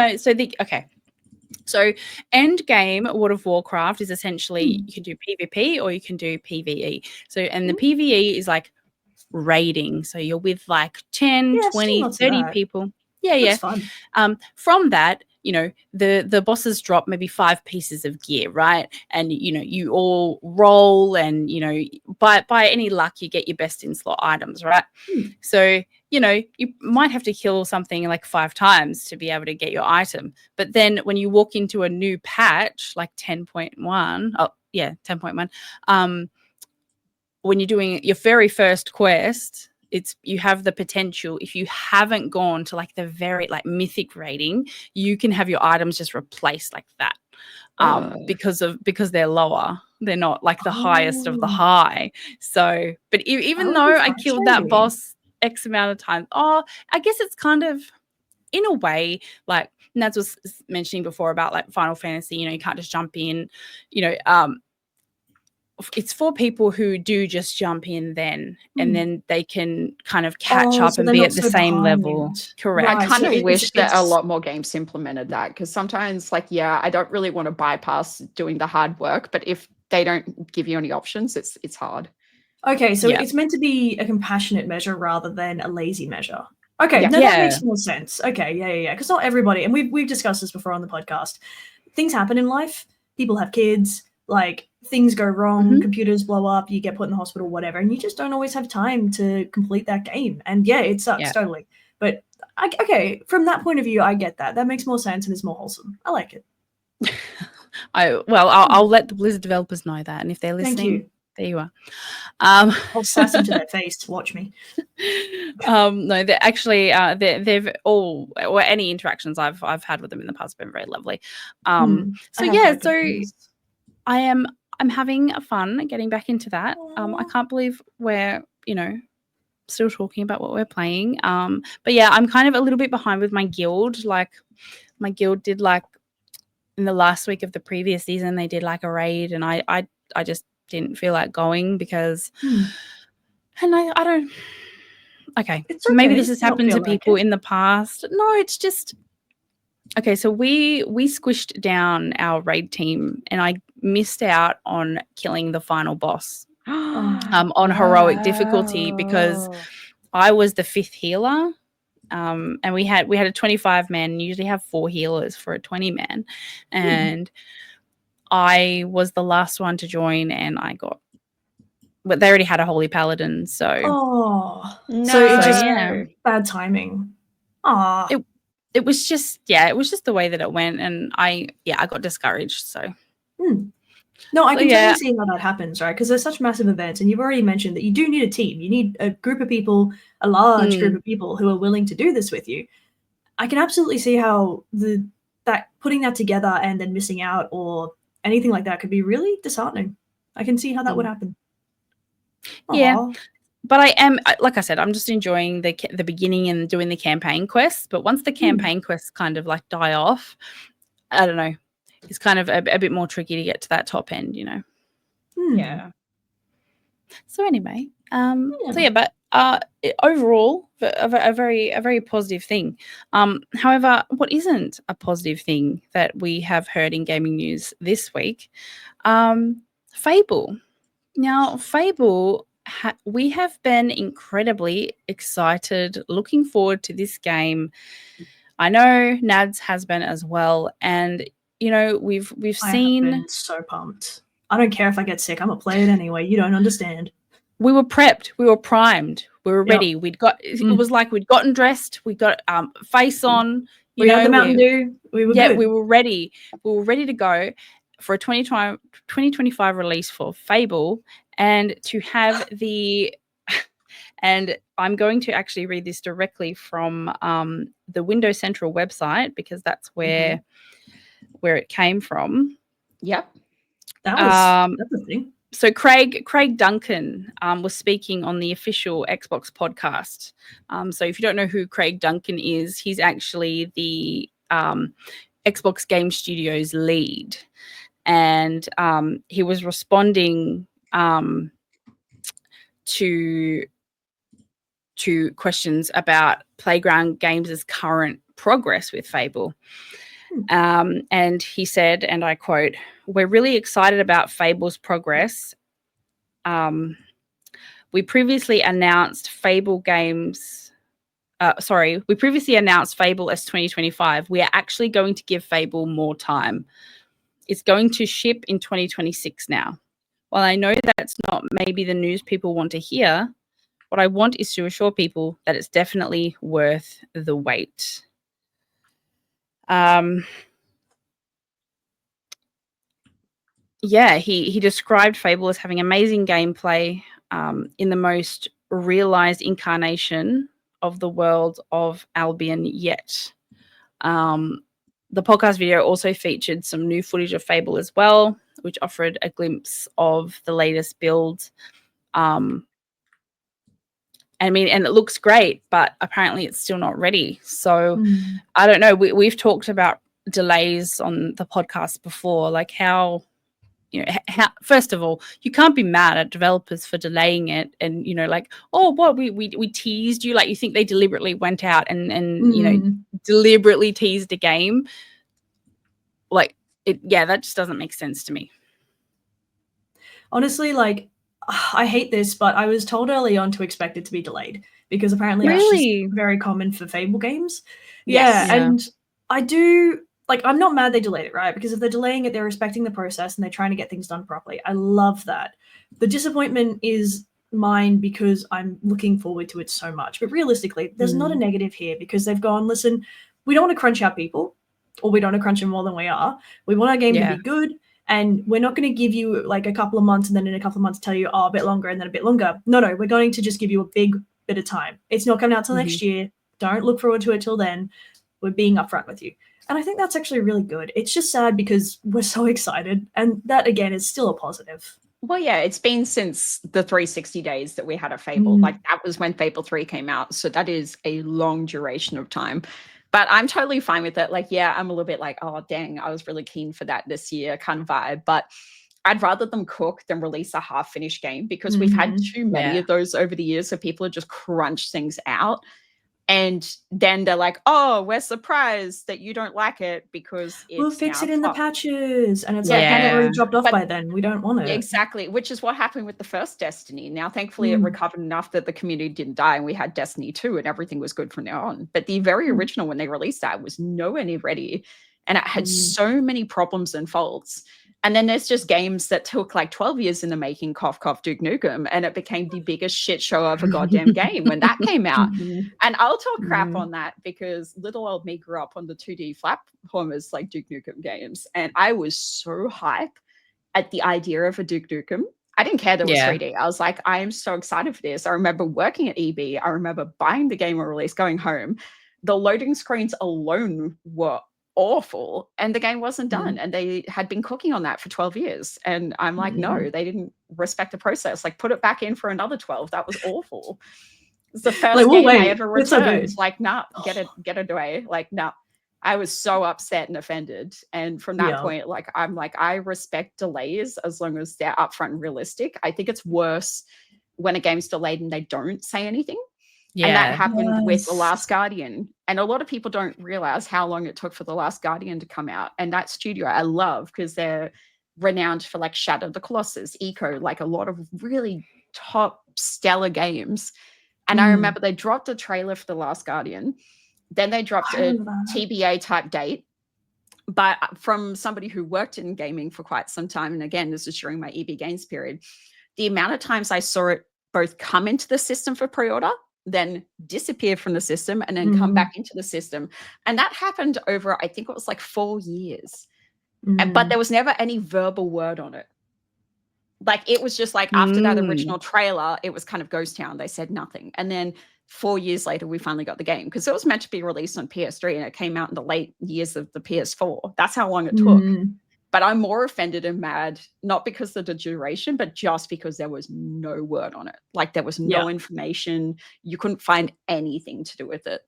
So end game World of Warcraft is essentially you can do PvP or you can do PvE. So and the PvE is like raiding. So you're with like 10, Yeah, 20, not too 30 bad. people. That's fun. From that, the bosses drop maybe 5 pieces of gear, right? And you all roll, and by any luck you get your best in slot items, right? So you might have to kill something like 5 times to be able to get your item. But then when you walk into a new patch like 10.1, when you're doing your very first quest, you have the potential, if you haven't gone to like the very like mythic rating, you can have your items just replaced like that, because they're lower. They're not like the highest of the high. So, but even though I killed that boss X amount of times, I guess it's kind of in a way like Nads was mentioning before about like Final Fantasy. You can't just jump in. It's for people who do just jump in then, and then they can kind of catch up and be at the same level. Correct. I kind of So wish that a lot more games implemented that, because sometimes like, I don't really want to bypass doing the hard work, but if they don't give you any options, it's hard. Okay, so it's meant to be a compassionate measure rather than a lazy measure. Okay, that makes more sense. Okay, yeah, because not everybody, and we've discussed this before on the podcast, things happen in life. People have kids, like things go wrong, computers blow up, you get put in the hospital, whatever, and you just don't always have time to complete that game. And it sucks totally. But okay, from that point of view, I get that. That makes more sense and is more wholesome. I like it. I'll let the Blizzard developers know that, and if they're listening, there you are. I'll slice them to their face. Watch me. No, they're actually they've all, or any interactions I've had with them in the past have been very lovely. I'm having fun getting back into that. I can't believe we're still talking about what we're playing. But yeah, I'm kind of a little bit behind with my guild. Like my guild did like in the last week of the previous season, they did like a raid, and I just didn't feel like going because, and I don't. Okay, It's maybe okay this has to not happened to feel like people it. in the past. No, it's just okay. So we squished down our raid team, and I missed out on killing the final boss on heroic difficulty because Oh. I was the 5th healer. And we had a 25 man. Usually have 4 healers for a 20 man, and I was the last one to join, and I got. But they already had a holy paladin, so No. So it just yeah. bad timing. Ah, It was just the way that it went, and I got discouraged. So no, I So, can yeah. totally see how that happens, right? Because there's such massive events, and you've already mentioned that you do need a team. You need a group of people, a large group of people who are willing to do this with you. I can absolutely see how that putting that together and then missing out or anything like that could be really disheartening. I can see how that would happen. Yeah. Aw. But I am, like I said, I'm just enjoying the beginning and doing the campaign quests. But once the campaign quests kind of like die off, I don't know, it's kind of a bit more tricky to get to that top end, you know. Yeah. So anyway, but overall, a very positive thing. However, what isn't a positive thing that we have heard in gaming news this week? Fable. Now, Fable, we have been incredibly excited, looking forward to this game. I know Nads has been as well, and you know we've I have seen. been so pumped. I don't care if I get sick. I'm gonna play it anyway. You don't understand. We were prepped, we were primed, we were Yep. ready. It was like we'd gotten dressed, we got face on. We had the Mountain Dew. We were good. We were ready. We were ready to go for a 2025 release for Fable, and to have the. And I'm going to actually read this directly from the Windows Central website because that's where it came from. Yep. That's the thing. So Craig Duncan was speaking on the official Xbox podcast. So if you don't know who Craig Duncan is, he's actually the Xbox Game Studios lead, and he was responding to questions about Playground Games' current progress with Fable. And he said, and I quote, "We're really excited about Fable's progress. We previously announced Fable S2025. We are actually going to give Fable more time. It's going to ship in 2026 now. While I know that's not maybe the news people want to hear, what I want is to assure people that it's definitely worth the wait." He described Fable as having amazing gameplay in the most realized incarnation of the world of Albion yet. The podcast video also featured some new footage of Fable as well, which offered a glimpse of the latest build. And it looks great, but apparently it's still not ready. So I don't know. We've talked about delays on the podcast before, like how, first of all, you can't be mad at developers for delaying it, and like, oh, what we teased you, like you think they deliberately went out and deliberately teased a game, like that just doesn't make sense to me. Honestly, like, I hate this, but I was told early on to expect it to be delayed because apparently that's just very common for Fable games. Yes. And I do, like, I'm not mad they delayed it, right? Because if they're delaying it, they're respecting the process and they're trying to get things done properly. I love that. The disappointment is mine because I'm looking forward to it so much. But realistically, there's not a negative here because they've gone, listen, we don't want to crunch our people, or we don't want to crunch them more than we are. We want our game to be good. And we're not going to give you like a couple of months and then in a couple of months tell you, oh, a bit longer and then a bit longer. No, we're going to just give you a big bit of time. It's not coming out till next year. Don't look forward to it till then. We're being upfront with you. And I think that's actually really good. It's just sad because we're so excited. And that, again, is still a positive. Well, yeah, it's been since the 360 days that we had a Fable. Like that was when Fable 3 came out. So that is a long duration of time. But I'm totally fine with it. Like, yeah, I'm a little bit like, oh, dang, I was really keen for that this year kind of vibe. But I'd rather them cook than release a half-finished game because we've had too many of those over the years. So people have just crunched things out. And then they're like, oh, we're surprised that you don't like it because we'll it's fix now it in the top. patches. And it's Yeah. like, kind of already Yeah. dropped off But- by then. We don't want it. Exactly, which is what happened with the first Destiny. Now, thankfully, it recovered enough that the community didn't die and we had Destiny 2 and everything was good from now on. But the very original, when they released that, was nowhere near ready. And it had so many problems and faults. And then there's just games that took like 12 years in the making, cough, cough, Duke Nukem, and it became the biggest shit show of a goddamn game when that came out. And I'll talk crap on that because little old me grew up on the 2D platformers like Duke Nukem games. And I was so hype at the idea of a Duke Nukem. I didn't care that it was 3D. I was like, I am so excited for this. I remember working at EB. I remember buying the game on release, going home. The loading screens alone were awful and the game wasn't done. And they had been cooking on that for 12 years. And I'm like, no, they didn't respect the process. Like, put it back in for another 12. That was awful. It's the first game I ever returned. Like, nah, get it away. Like, nah. I was so upset and offended. And from that point, like, I'm like, I respect delays as long as they're upfront and realistic. I think it's worse when a game's delayed and they don't say anything. Yeah. And that happened with The Last Guardian. And a lot of people don't realize how long it took for The Last Guardian to come out. And that studio I love because they're renowned for like Shadow of the Colossus, Eco, like a lot of really top stellar games. And I remember they dropped a trailer for The Last Guardian. Then they dropped a TBA type date. But from somebody who worked in gaming for quite some time, and again, this is during my EB Games period, the amount of times I saw it both come into the system for pre-order, then disappear from the system, and then come back into the system. And that happened over, I think it was like 4 years. But there was never any verbal word on it. Like, it was just like after that original trailer, it was kind of ghost town. They said nothing. And then 4 years later, we finally got the game because it was meant to be released on PS3 and it came out in the late years of the PS4. That's how long it took. But I'm more offended and mad, not because of the duration, but just because there was no word on it. Like, there was no information. You couldn't find anything to do with it.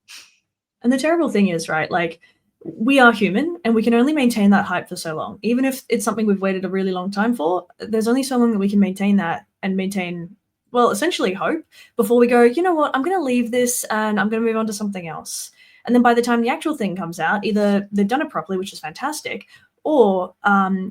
And the terrible thing is, right, like, we are human and we can only maintain that hype for so long. Even if it's something we've waited a really long time for, there's only so long that we can maintain that and maintain, well, essentially hope before we go, you know what, I'm going to leave this and I'm going to move on to something else. And then by the time the actual thing comes out, either they've done it properly, which is fantastic, or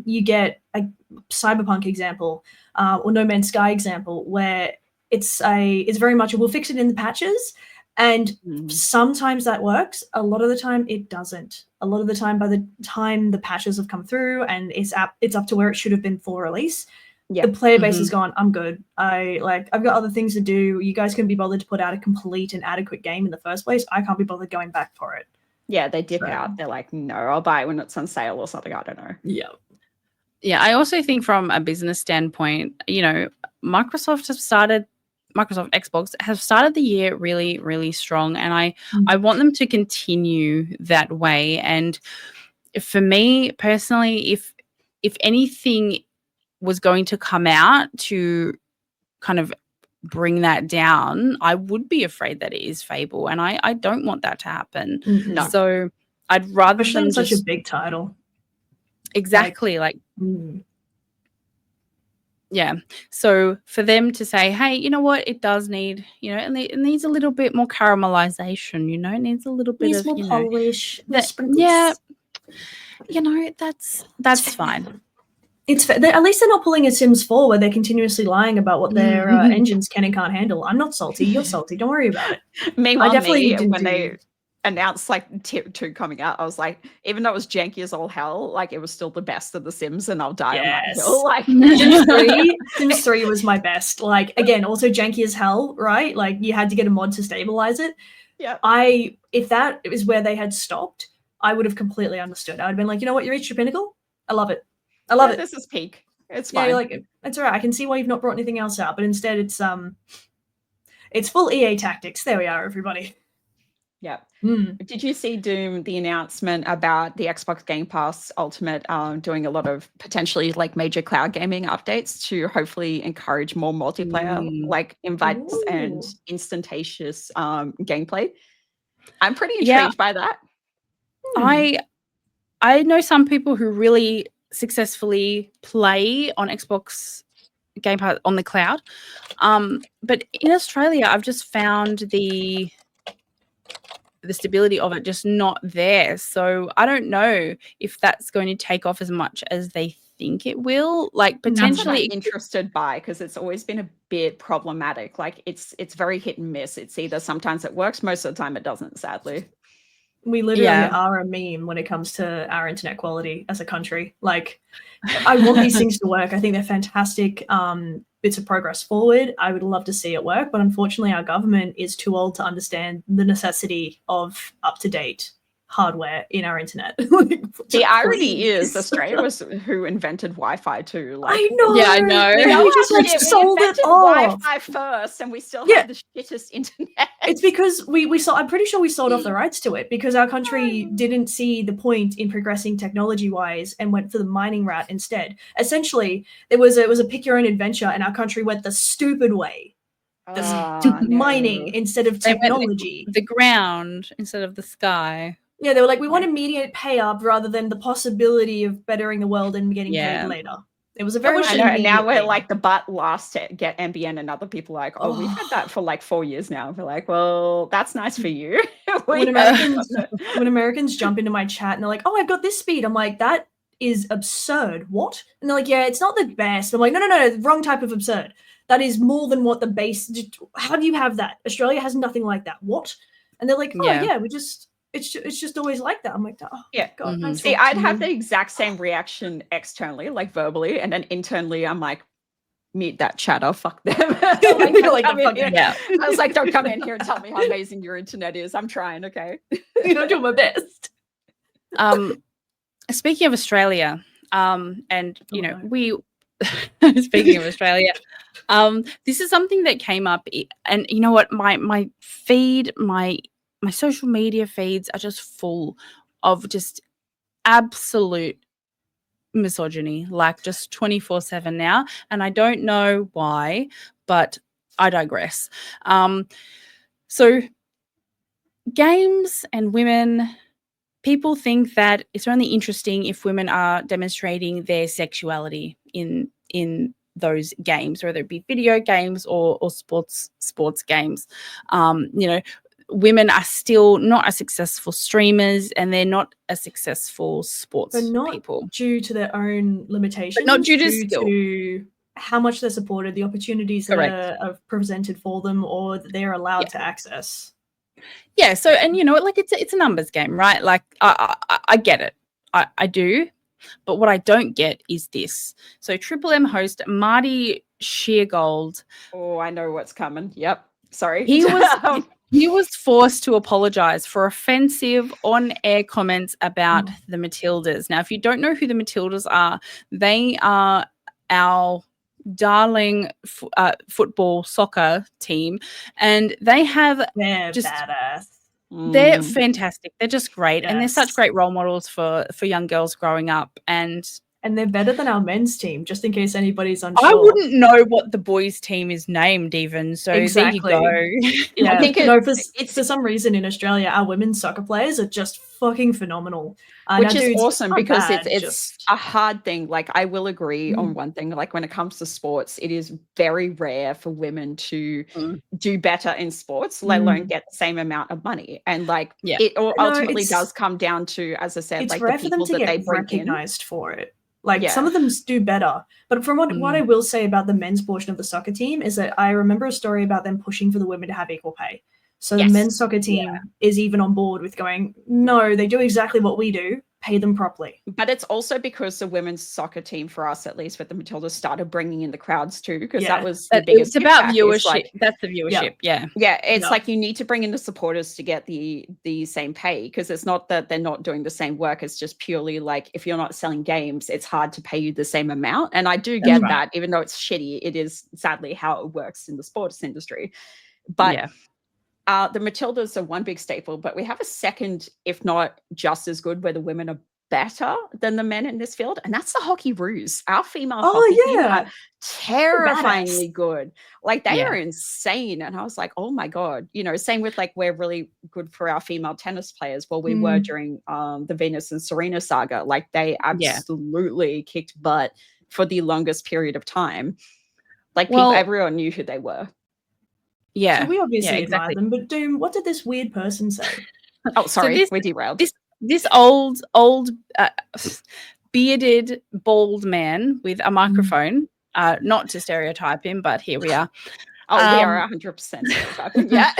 you get a Cyberpunk example or No Man's Sky example where it's very much, we'll fix it in the patches. And sometimes that works. A lot of the time it doesn't. A lot of the time, by the time the patches have come through and it's up to where it should have been for release, the player base has gone, I'm good. I've got other things to do. You guys can be bothered to put out a complete and adequate game in the first place. I can't be bothered going back for it. Yeah, they dip out. They're like, no, I'll buy it when it's on sale or something. I don't know. Yeah, I also think from a business standpoint, you know, Microsoft Xbox have started the year really, really strong. And I want them to continue that way. And for me personally, if anything was going to come out to kind of bring that down, I would be afraid that it is Fable. And I don't want that to happen. No. So I'd rather Especially them such just a big title. Exactly. Yeah. So for them to say, hey, you know what, it does need, you know, it needs a little bit more caramelization, you know, it needs a little bit of, more you know, polish, yeah, you know, that's fine. It's at least they're not pulling a Sims 4 where they're continuously lying about what their engines can and can't handle. I'm not salty. You're salty. Don't worry about it. Meanwhile, when they announced like Tip 2 coming out, I was like, even though it was janky as all hell, like, it was still the best of the Sims, and I'll die on that hill. Like, Sims 3 was my best. Like, again, also janky as hell, right? Like, you had to get a mod to stabilize it. Yeah. If that is where they had stopped, I would have completely understood. I would have been like, you know what, you reached your pinnacle. I love it. I love it. This is peak. It's fine. Yeah, like, it's all right. I can see why you've not brought anything else out, but instead it's full EA tactics. There we are, everybody. Yeah. Mm. Did you see Doom the announcement about the Xbox Game Pass Ultimate doing a lot of potentially like major cloud gaming updates to hopefully encourage more multiplayer, like invites and Ooh. instantaneous gameplay? I'm pretty Yeah. intrigued by that. I know some people who really successfully play on Xbox Game Pass on the cloud. But in Australia, I've just found the stability of it just not there. So I don't know if that's going to take off as much as they think it will. Like That's what I'm potentially, interested by, because it's always been a bit problematic. Like it's very hit and miss. It's either sometimes it works, most of the time it doesn't, sadly. We literally Yeah. are a meme when it comes to our internet quality as a country. Like, I want these things to work. I think they're fantastic bits of progress forward. I would love to see it work, but unfortunately, our government is too old to understand the necessity of up-to-date hardware in our internet. The irony is Australia was who invented Wi-Fi too. Like, I know. Yeah, I know. we And know we just our like shit. sold We it invented off. Wi-Fi first, and we still Yeah. have the shittest internet. It's because we sold, I'm pretty sure we sold off the rights to it because our country didn't see the point in progressing technology-wise and went for the mining route instead. Essentially, it was a pick your own adventure, and our country went the stupid way. Mining No. instead of They went technology. the ground instead of the sky. Yeah, they were like, we want immediate pay up rather than the possibility of bettering the world and getting paid later. It was a very much I an know, and now immediate we're thing. like the butt last to get NBN, and other people are like, oh, we've had that for like 4 years now. We're like, well, that's nice for you. when Americans jump into my chat and they're like, oh, I've got this speed, I'm like, that is absurd. What? And they're like, yeah, it's not the best. I'm like, no, wrong type of absurd. That is more than what the base. How do you have that? Australia has nothing like that. What? And they're like, oh yeah, it's just always like that. I'm like, oh yeah. God. Mhm. See, I'd have the exact same reaction externally, like verbally, and then internally, I'm like, mute that chatter, fuck them. Like, Like, come in here. Yeah. I was like, don't come in here and tell me how amazing your internet is. I'm trying, okay? I'm doing my best. Speaking of Australia, and you know, no. we speaking of Australia, this is something that came up, and you know what, my feed, my social media feeds are just full of just absolute misogyny, like just 24/7 now, and I don't know why, but I digress. So games and women, people think that it's only interesting if women are demonstrating their sexuality in those games, whether it be video games or sports games. You know, women are still not as successful streamers, and they're not as successful sports But not people. due to their own limitations, But not due to skill. to how much they're supported, the opportunities that are presented for them, or that they're allowed to access. Yeah. So, and you know, like it's a numbers game, right? Like I get it. I do. But what I don't get is this. So Triple M host Marty Sheargold. Oh, I know what's coming. Yep. Sorry. He was forced to apologize for offensive on-air comments about the Matildas. Now, if you don't know who the Matildas are, they are our darling football soccer team, and they're just badass. They're fantastic. They're just great, and they're such Yes. great role models for young girls growing up. And they're better than our men's team, just in case anybody's unsure. I wouldn't know what the boys' team is named even. So Exactly. there you go. Yeah, I think for some reason in Australia, our women's soccer players are just fucking phenomenal. Which is awesome, because it's just a hard thing. Like, I will agree on one thing. Like, when it comes to sports, it is very rare for women to do better in sports, let alone get the same amount of money. And like, it ultimately does come down to, as I said, it's like rare the for them people to that get they bring recognized for it. Like some of them do better. But from what I will say about the men's portion of the soccer team is that I remember a story about them pushing for the women to have equal pay. So the men's soccer team is even on board with going, no, they do exactly what we do. Pay them properly. But it's also because the women's soccer team, for us at least, with the Matildas, started bringing in the crowds too, because that was the biggest. It's about viewership. That's the viewership. Yeah. It's like you need to bring in the supporters to get the same pay, because it's not that they're not doing the same work. It's just purely like, if you're not selling games, it's hard to pay you the same amount. And I do get that, even though it's shitty, it is sadly how it works in the sports industry. But The Matildas are one big staple, but we have a second, if not just as good, where the women are better than the men in this field, and that's the hockey roos. Our female hockey team are terrifyingly good. Like, they are insane. And I was like, oh my God. You know, same with like, we're really good for our female tennis players. Well, we were during the Venus and Serena saga. Like, they absolutely kicked butt for the longest period of time. Like, everyone knew who they were. Yeah. So we obviously admire them, but Doom, what did this weird person say? Oh, sorry, we derailed. This old bearded bald man with a microphone, not to stereotype him, but here we are. We are 100% stereotyping. Yeah.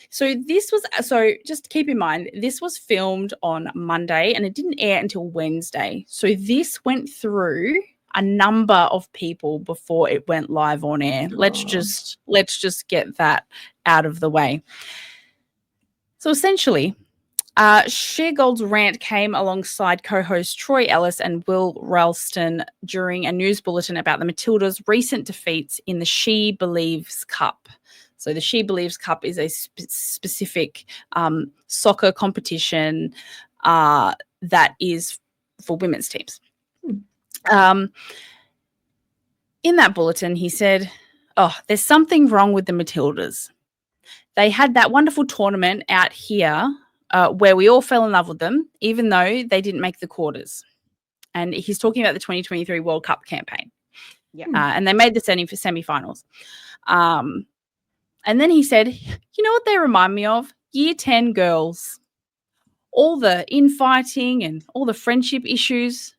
So just keep in mind, this was filmed on Monday and it didn't air until Wednesday. So this went through a number of people before it went live on air. Let's just get that out of the way. So essentially, Sheargold's rant came alongside co-host Troy Ellis and Will Ralston during a news bulletin about the Matildas' recent defeats in the She Believes Cup. So the She Believes Cup is a specific soccer competition that is for women's teams. In that bulletin, he said, there's something wrong with the Matildas. They had that wonderful tournament out here where we all fell in love with them, even though they didn't make the quarters. And he's talking about the 2023 World Cup campaign. Yeah. And they made the semi-finals. And then he said, you know what they remind me of? Year 10 girls. All the infighting and all the friendship issues.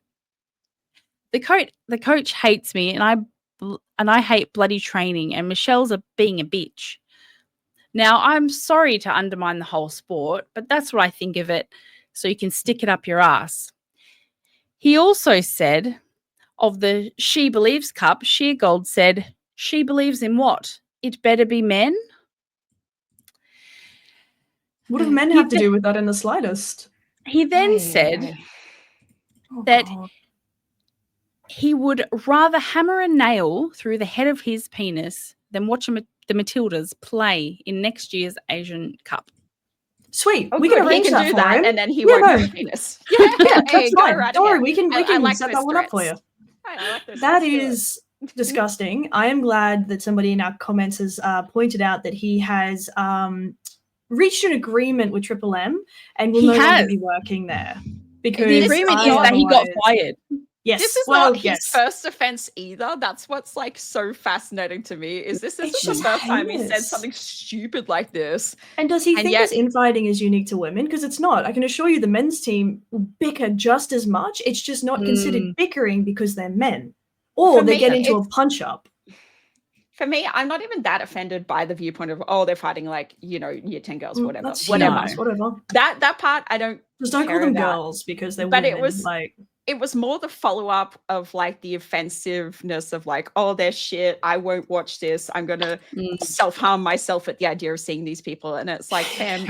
The coach hates me, and I hate bloody training, and Michelle's being a bitch. Now, I'm sorry to undermine the whole sport, but that's what I think of it, so you can stick it up your ass. He also said of the She Believes Cup, Sheargold said, she believes in what? It better be men? What do men have to do with that in the slightest? He then said that he would rather hammer a nail through the head of his penis than watch the Matildas play in next year's Asian Cup. Sweet, we can arrange that for him, and then he won't have a penis. That's fine. Don't worry, we can set that one up for you. I like this. That is disgusting. I am glad that somebody in our comments has pointed out that he has reached an agreement with Triple M and will no longer be working there. Because the agreement is that he got fired. Yes. This is not his first offense either. That's what's like so fascinating to me. Is this isn't the first time he said something stupid like this. And does he think this infighting is unique to women? Because it's not. I can assure you the men's team will bicker just as much. It's just not considered bickering because they're men. Or they get into a punch-up. For me, I'm not even that offended by the viewpoint of, they're fighting like, year 10 girls, whatever. Whatever. That part, I don't Just don't call them girls because they're women. It was more the follow-up of like the offensiveness of like, they're shit. I won't watch this. I'm going to self-harm myself at the idea of seeing these people. And it's like, fam,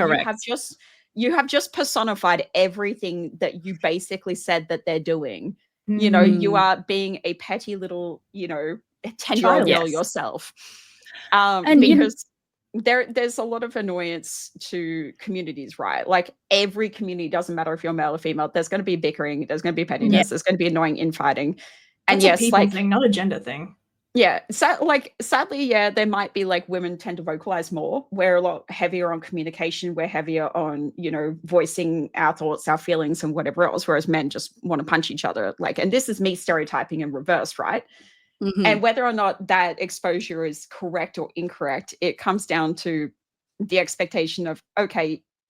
you have just personified everything that you basically said that they're doing. You know, you are being a petty little, 10-year-old girl yourself. Because there's a lot of annoyance to communities, right? Like every community, doesn't matter if you're male or female, there's going to be bickering, there's going to be pettiness, there's going to be annoying infighting. And that's a people thing, not a gender thing. Yeah. Sadly, there might be like women tend to vocalize more. We're a lot heavier on communication. We're heavier on, voicing our thoughts, our feelings and whatever else, whereas men just want to punch each other. Like, and this is me stereotyping in reverse, right? And whether or not that exposure is correct or incorrect, it comes down to the expectation of,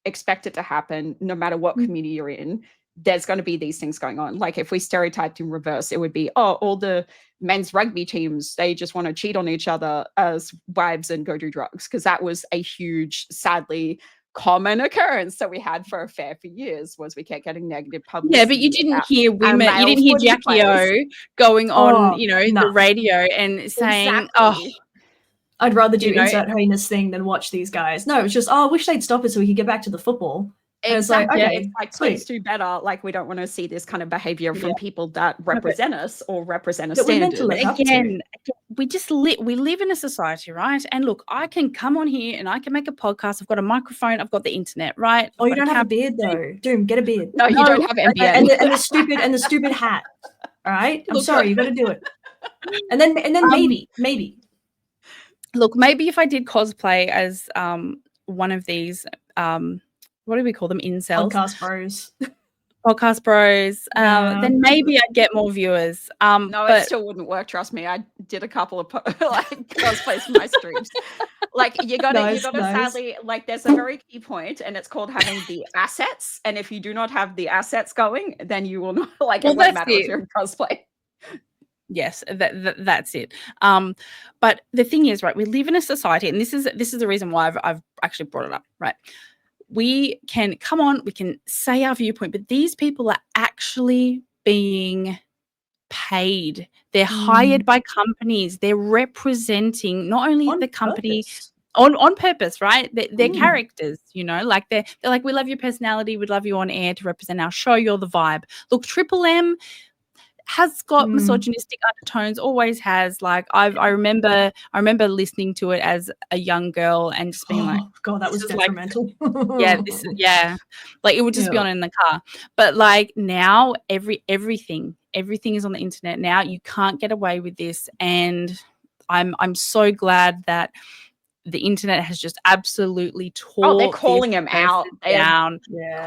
expect it to happen no matter what community you're in. There's going to be these things going on. Like if we stereotyped in reverse, it would be, all the men's rugby teams, they just want to cheat on each other as wives and go do drugs. Because that was a huge, sadly, common occurrence that we had for a fair few years, was we kept getting negative publicity. Yeah, but you didn't hear women, you didn't hear Jackie O going on, the radio and saying, I'd rather do insert heinous thing than watch these guys. No, it's just, I wish they'd stop it so we could get back to the football. Exactly. It's like, please do better. Like, we don't want to see this kind of behavior from people that represent us or represent a standard. Again, we live in a society, right? And look, I can come on here and I can make a podcast. I've got a microphone. I've got the internet, right? Oh, you don't have a beard though. Doom, get a beard. No, you No, don't have MBN. And the stupid hat. All right, I'm Look, sorry, you got to do it. And then maybe. Look, maybe if I did cosplay as one of these, what do we call them? Incels. Podcast bros. Then maybe I'd get more viewers. No, but it still wouldn't work. Trust me. I did a couple of cosplays for my streams. Like you gotta sadly, like there's a very key point, and it's called having the assets. And if you do not have the assets going, then you will not it won't matter if you're in cosplay. Yes, that's it. But the thing is, right, we live in a society, and this is the reason why I've actually brought it up, right? We can come on, we can say our viewpoint, but these people are actually being paid. They're hired by companies. They're representing not only the company on purpose, right? They're characters, like they're like, we love your personality, we'd love you on air to represent our show. You're the vibe. Look, Triple M has got misogynistic undertones, always has. Like I remember listening to it as a young girl and just being like, God, that was detrimental. Like it would just be on in the car. But like now everything is on the internet now. You can't get away with this. And I'm so glad that the internet has just absolutely tore. They're calling him out. Down.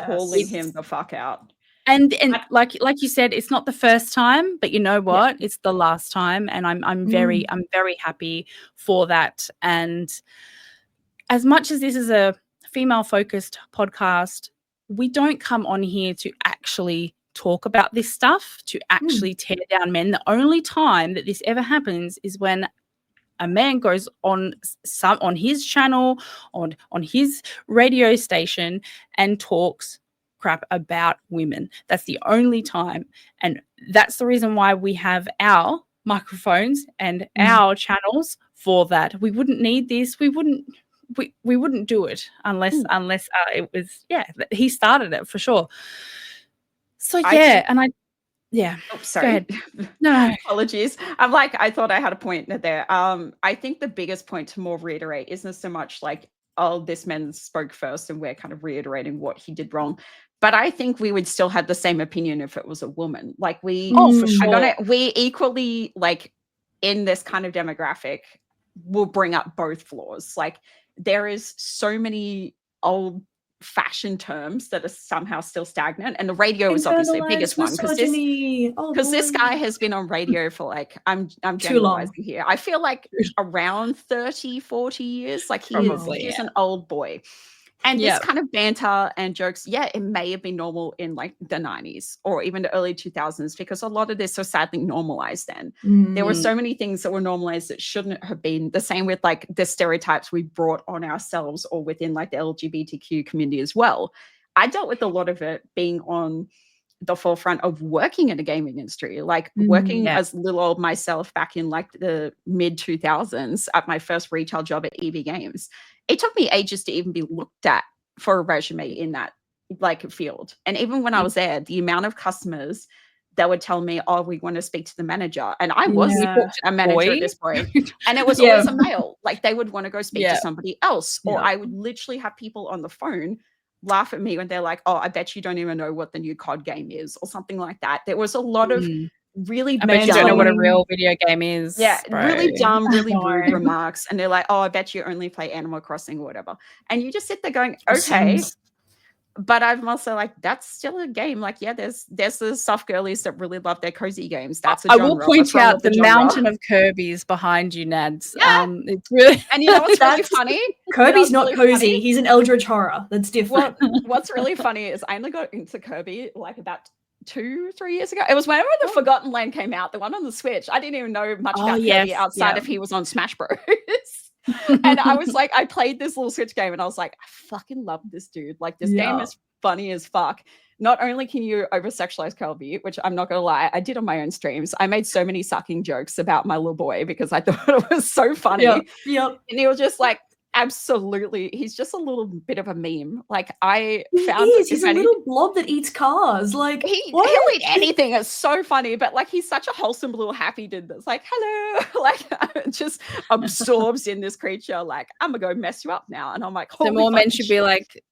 Calling him the fuck out. And like you said, it's not the first time, but you know what? It's the last time, and I'm very happy for that. And as much as this is a female-focused podcast, we don't come on here to actually talk about this stuff, to actually tear down men. The only time that this ever happens is when a man goes on his channel, on his radio station, and talks crap about women. That's the only time, and that's the reason why we have our microphones and our channels for that. We wouldn't need this. We wouldn't do it unless it was he started it for sure. So Oh, sorry. No, apologies. I thought I had a point there. I think the biggest point to more reiterate isn't so much like, oh, this man spoke first and we're kind of reiterating what he did wrong. But I think we would still have the same opinion if it was a woman. Like for sure. We equally, like in this kind of demographic, will bring up both flaws. Like there is so many old fashioned terms that are somehow still stagnant, and the radio is obviously the biggest one because this guy has been on radio for like I'm generalizing here. I feel like around 30-40 years. Like he's an old boy. And this kind of banter and jokes, it may have been normal in like the 90s or even the early 2000s, because a lot of this was sadly normalized then. There were so many things that were normalized that shouldn't have been. The same with like the stereotypes we brought on ourselves or within like the LGBTQ community as well. I dealt with a lot of it being on the forefront of working in the gaming industry, like working as little old myself back in like the mid 2000s at my first retail job at EV Games. It took me ages to even be looked at for a resume in that like field. And even when I was there, the amount of customers that would tell me, oh, we want to speak to the manager. And I was a manager at this point. And it was always a male. Like they would want to go speak to somebody else. Or I would literally have people on the phone laugh at me when they're like, oh, I bet you don't even know what the new COD game is or something like that. There was a lot of really I bet you don't know what a real video game is. Yeah, bro. Really dumb, really rude remarks. And they're like, oh, I bet you only play Animal Crossing or whatever. And you just sit there going, okay. But I'm also like, that's still a game. Like, there's the soft girlies that really love their cozy games. That's a genre. I will point out the mountain of Kirby's behind you, Nads. It's really and you know what's really funny? Kirby's not cozy. Funny? He's an eldritch horror. That's different. What's really funny is I only got into Kirby like about 2-3 years ago. It was whenever the Forgotten Land came out, the one on the Switch. I didn't even know much about Kirby outside if he was on Smash Bros. And I was like, I played this little Switch game and I was like, I fucking love this dude. Like this game is funny as fuck. Not only can you over-sexualize Kirby, which I'm not gonna lie, I did on my own streams. I made so many sucking jokes about my little boy because I thought it was so funny. And he was just like, absolutely. He's just a little bit of a meme. Like I He found is. He's a little blob that eats cars. Like he'll eat anything. It's so funny, but like he's such a wholesome little happy dude that's like, hello, like just absorbs in this creature. Like I'm gonna go mess you up now, and I'm like, So more men should shit. be like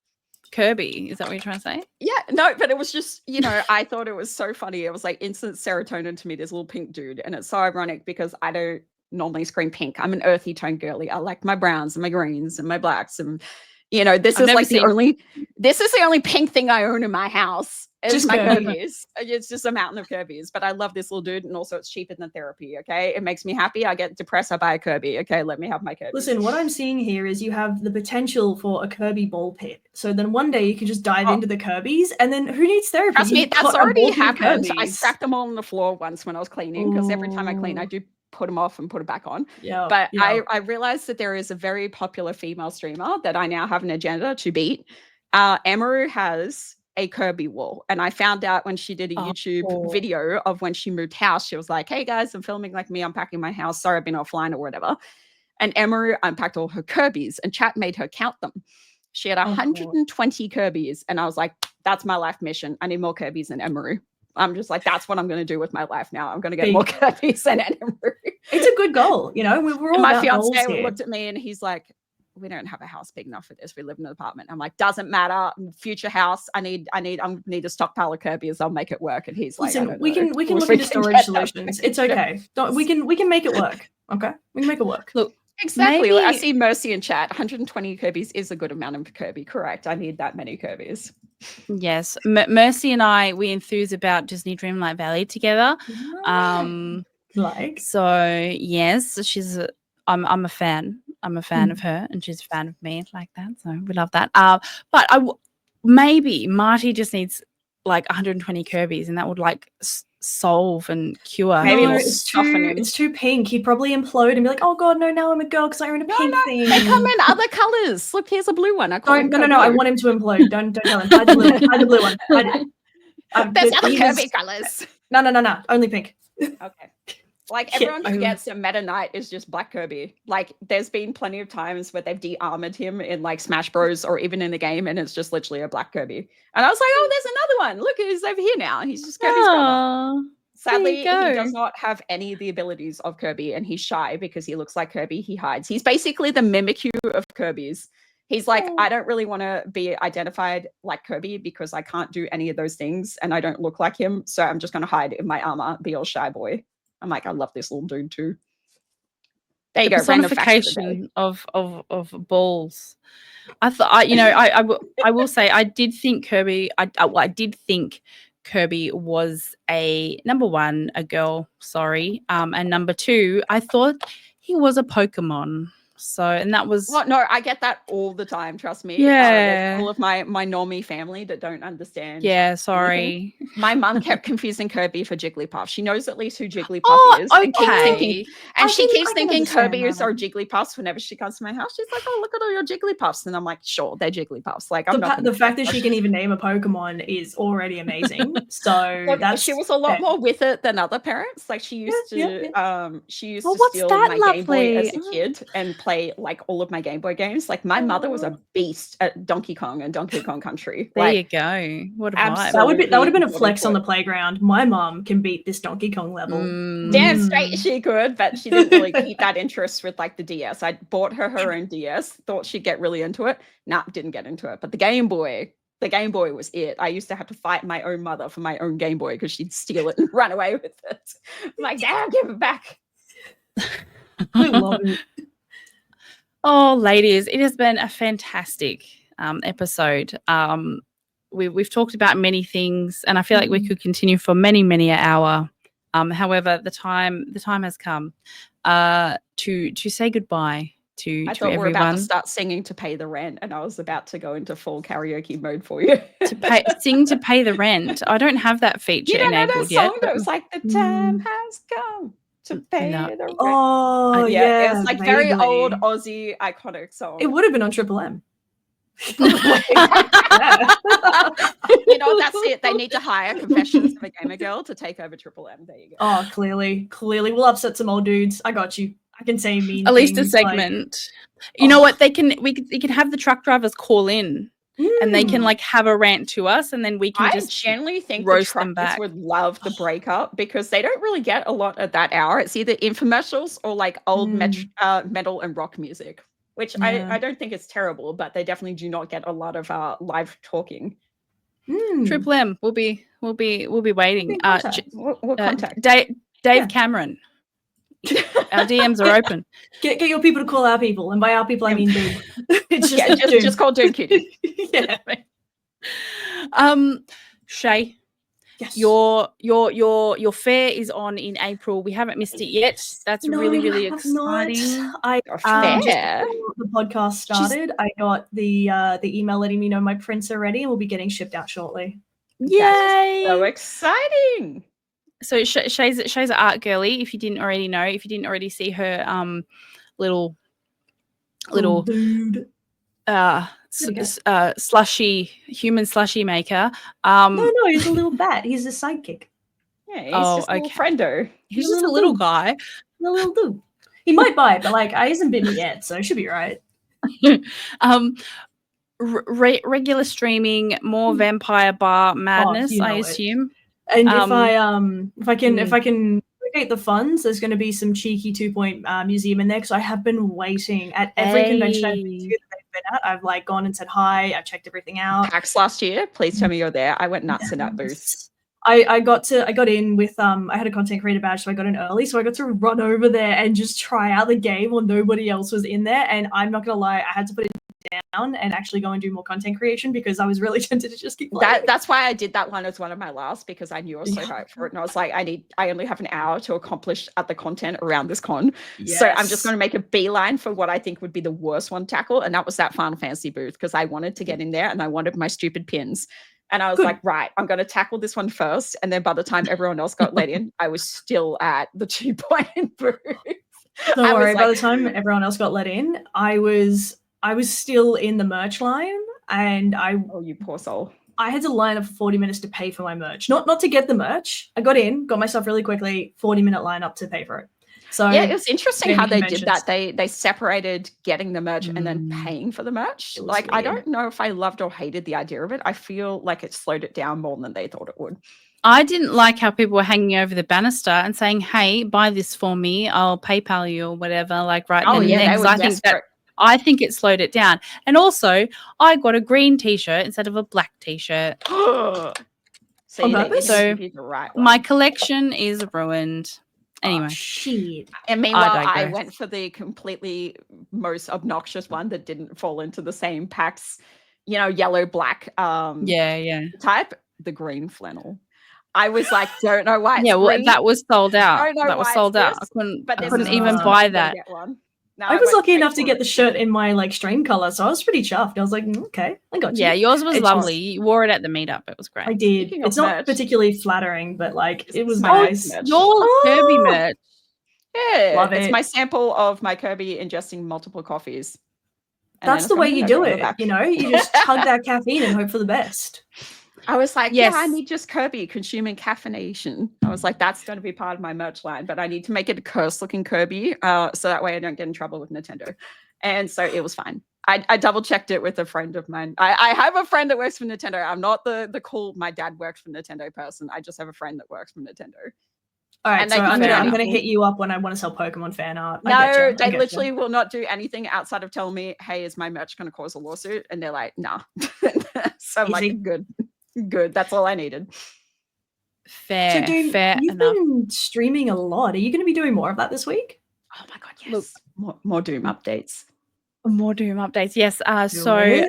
Kirby. Is that what you're trying to say? Yeah, no, but it was just, I thought it was so funny. It was like instant serotonin to me, this little pink dude. And it's so ironic because I don't normally scream pink. I'm an earthy tone girly. I like my browns and my greens and my blacks. And, this is like this is the only pink thing I own in my house. Just my Kirby's. It's just a mountain of Kirby's. But I love this little dude. And also it's cheaper than therapy. Okay. It makes me happy. I get depressed. I buy a Kirby. Okay. Let me have my Kirby. Listen, what I'm seeing here is you have the potential for a Kirby ball pit. So then one day you can just dive into the Kirby's, and then who needs therapy? Trust me, that's already happened. I stacked them all on the floor once when I was cleaning, because every time I clean, I do put them off and put it back on. But I realized that there is a very popular female streamer that I now have an agenda to beat. Emaru has a Kirby wall, and I found out when she did a YouTube video of when she moved house. She was like, hey guys, I'm filming like me unpacking my house, sorry I've been offline or whatever. And Emaru unpacked all her Kirby's, and chat made her count them. She had 120 Kirby's, and I was like, that's my life mission. I need more Kirby's than Emaru. I'm just like, that's what I'm going to do with my life now. I'm going to get more Kirby's than Emaru. It's a good goal, we're all my fiance looked at me and he's like, we don't have a house big enough for this. We live in an apartment. I'm like, doesn't matter. Future house. I need a stockpile of Kirby's. I'll make it work. And he's like, listen, we can look into storage solutions. It's okay. We can make it work. Okay, we can make it work. Look, exactly. I see Mercy in chat. 120 Kirby's is a good amount of Kirby. Correct. I need that many Kirby's. Yes, Mercy and I, we enthuse about Disney Dreamlight Valley together. So yes, I'm a fan. I'm a fan of her, and she's a fan of me, like that. So we love that. But maybe Marty just needs like 120 Kirby's, and that would like solve and cure. Maybe it's too pink. He'd probably implode and be like, "Oh God, no! Now I'm a girl because I own a pink thing." They come in other colors. Look, here's a blue one. No! I want him to implode. Don't tell him. Hide the blue one. Hide the blue one. Hide it. There's other Kirby colors. No. Only pink. Okay. Like everyone forgets that Meta Knight is just Black Kirby. Like there's been plenty of times where they've de-armored him in like Smash Bros or even in the game, and it's just literally a Black Kirby. And I was like, oh, there's another one. Look, he's over here now. He's just Kirby's brother. Sadly, he does not have any of the abilities of Kirby, and he's shy because he looks like Kirby. He hides. He's basically the Mimikyu of Kirby's. He's like, I don't really want to be identified like Kirby because I can't do any of those things, and I don't look like him. So I'm just going to hide in my armor, be all shy boy. I'm like, I love this little dude too. There you go. Personification of balls. I thought, I will say, I did think Kirby. I did think Kirby was number one, a girl. Sorry, and number two, I thought he was a Pokemon. So, and that was no, I get that all the time. Trust me. Yeah, all of my normie family that don't understand. Yeah, sorry. My mum kept confusing Kirby for Jigglypuff. She knows at least who Jigglypuff is. Okay. And she keeps thinking Kirby is our Jigglypuffs whenever she comes to my house. She's like, "Oh, look at all your Jigglypuffs," and I'm like, "Sure, they're Jigglypuffs." Like, the fact that she can even name a Pokemon is already amazing. So she was a lot more with it than other parents. Like she used to, steal my Game Boy as a kid and play like all of my Game Boy games. Like my mother was a beast at Donkey Kong and Donkey Kong Country. There you go. What a vibe. That would have been a flex on the playground. My mom can beat this Donkey Kong level. Damn straight she could, but she didn't really keep that interest with like the DS. I bought her own DS, thought she'd get really into it. Nah, didn't get into it. But the Game Boy was it. I used to have to fight my own mother for my own Game Boy because she'd steal it and run away with it. I'm like, Dad, give it back. I love it. Oh, ladies, it has been a fantastic episode. We've talked about many things, and I feel like we could continue for many, many an hour. However, the time has come to say goodbye to thought everyone. We were about to start singing to pay the rent, and I was about to go into full karaoke mode for you. Sing to pay the rent. I don't have that feature enabled yet. It was like the time has come to pay the rent. Oh, yeah. It was like very old Aussie iconic song. It would have been on Triple M. That's it. They need to hire Confessions of a Gamer Girl to take over Triple M. There you go. Oh, clearly we'll upset some old dudes. I got you. I can say mean At least a things, like, segment. You know Oh. what? We can have the truck drivers call in and they can like have a rant to us, and then we can I just genuinely think the roast them truckers back. would love the breakup because they don't really get a lot at that hour. It's either infomercials or like old metal and rock music, which Yeah. I don't think is terrible, but they definitely do not get a lot of live talking. Triple M, we'll be waiting. What contact? Dave Yeah. Cameron. Our DMs are open. Get your people to call our people, and by our people I mean Doom. It's just Yeah, Doom. just call Doom Cutie. Yeah. Shay, Yes. your fair is on in April. We haven't missed it yet. That's No, really, I really have not. exciting. I Fair. just before the podcast started, I got the email letting me know my prints are ready and will be getting shipped out shortly. Yay! So exciting. So Shay's an art girly. If you didn't already know, if you didn't already see her little dude. Slushy human slushy maker. No, he's a little bat. He's a sidekick. Yeah, he's just a little friendo. He's just a little guy. A little dude. He might bite, but like I hasn't bit me yet, so it should be right. Regular streaming, more vampire bar madness, you know I it. assume. And if I can create the funds, there's going to be some cheeky 2-point museum in there because I have been waiting at every convention I've been to that they've been at. I've like gone and said hi. I've checked everything out. PAX last year. Please tell me you're there. I went nuts in that booth. I got in with I had a content creator badge, so I got in early, so I got to run over there and just try out the game while nobody else was in there. And I'm not gonna lie, I had to put it down and actually go and do more content creation because I was really tempted to just keep playing. That's why I did that one as one of my last, because I knew I was so hyped for it, and I was like, I only have an hour to accomplish at the content around this con. Yes. So I'm just going to make a beeline for what I think would be the worst one to tackle, and that was that Final Fantasy booth, because I wanted to get in there and I wanted my stupid pins. And I was like, right, I'm going to tackle this one first. And then by the time everyone else got let in, I was still at the 2-point booth. Don't worry, by the time everyone else got let in, I was still in the merch line, and oh, you poor soul. I had to line up for 40 minutes to pay for my merch. Not to get the merch. I got in, got my stuff really quickly, 40-minute line up to pay for it. So yeah, it was interesting how they did that. They separated getting the merch and then paying for the merch. Like, weird. I don't know if I loved or hated the idea of it. I feel like it slowed it down more than they thought it would. I didn't like how people were hanging over the banister and saying, "Hey, buy this for me. I'll PayPal you or whatever." Like right then and there. I think it slowed it down. And also, I got a green T-shirt instead of a black T-shirt. So my collection is ruined. Anyway, shit. And meanwhile, I went for the completely most obnoxious one that didn't fall into the same PAX, yellow black type, the green flannel. I was like, don't know why. That was sold out. That was sold out. I couldn't even buy that. No, I was lucky enough to get the shirt in my like strain color, so I was pretty chuffed. I was like, okay, I got you. Yeah, yours was lovely. You wore it at the meetup. It was great. I did. It's not particularly flattering, but like it was nice. Your Kirby merch. Yeah, love it. It's my sample of my Kirby ingesting multiple coffees. That's the way you do it. You just chug that caffeine and hope for the best. I was like, yeah, I need just Kirby consuming caffeination. I was like, that's going to be part of my merch line, but I need to make it a cursed-looking Kirby, so that way I don't get in trouble with Nintendo. And so it was fine. I double-checked it with a friend of mine. I have a friend that works for Nintendo. I'm not the cool, my dad works for Nintendo person. I just have a friend that works for Nintendo. All right, so I'm gonna hit you up when I want to sell Pokemon fan art. No, they literally will not do anything outside of telling me, hey, is my merch going to cause a lawsuit? And they're like, nah. So I'm like, good. That's all I needed. Fair. So, Doom, you've been streaming a lot. Are you going to be doing more of that this week? Oh my god, yes. Look, more Doom updates. More Doom updates. Yes. So,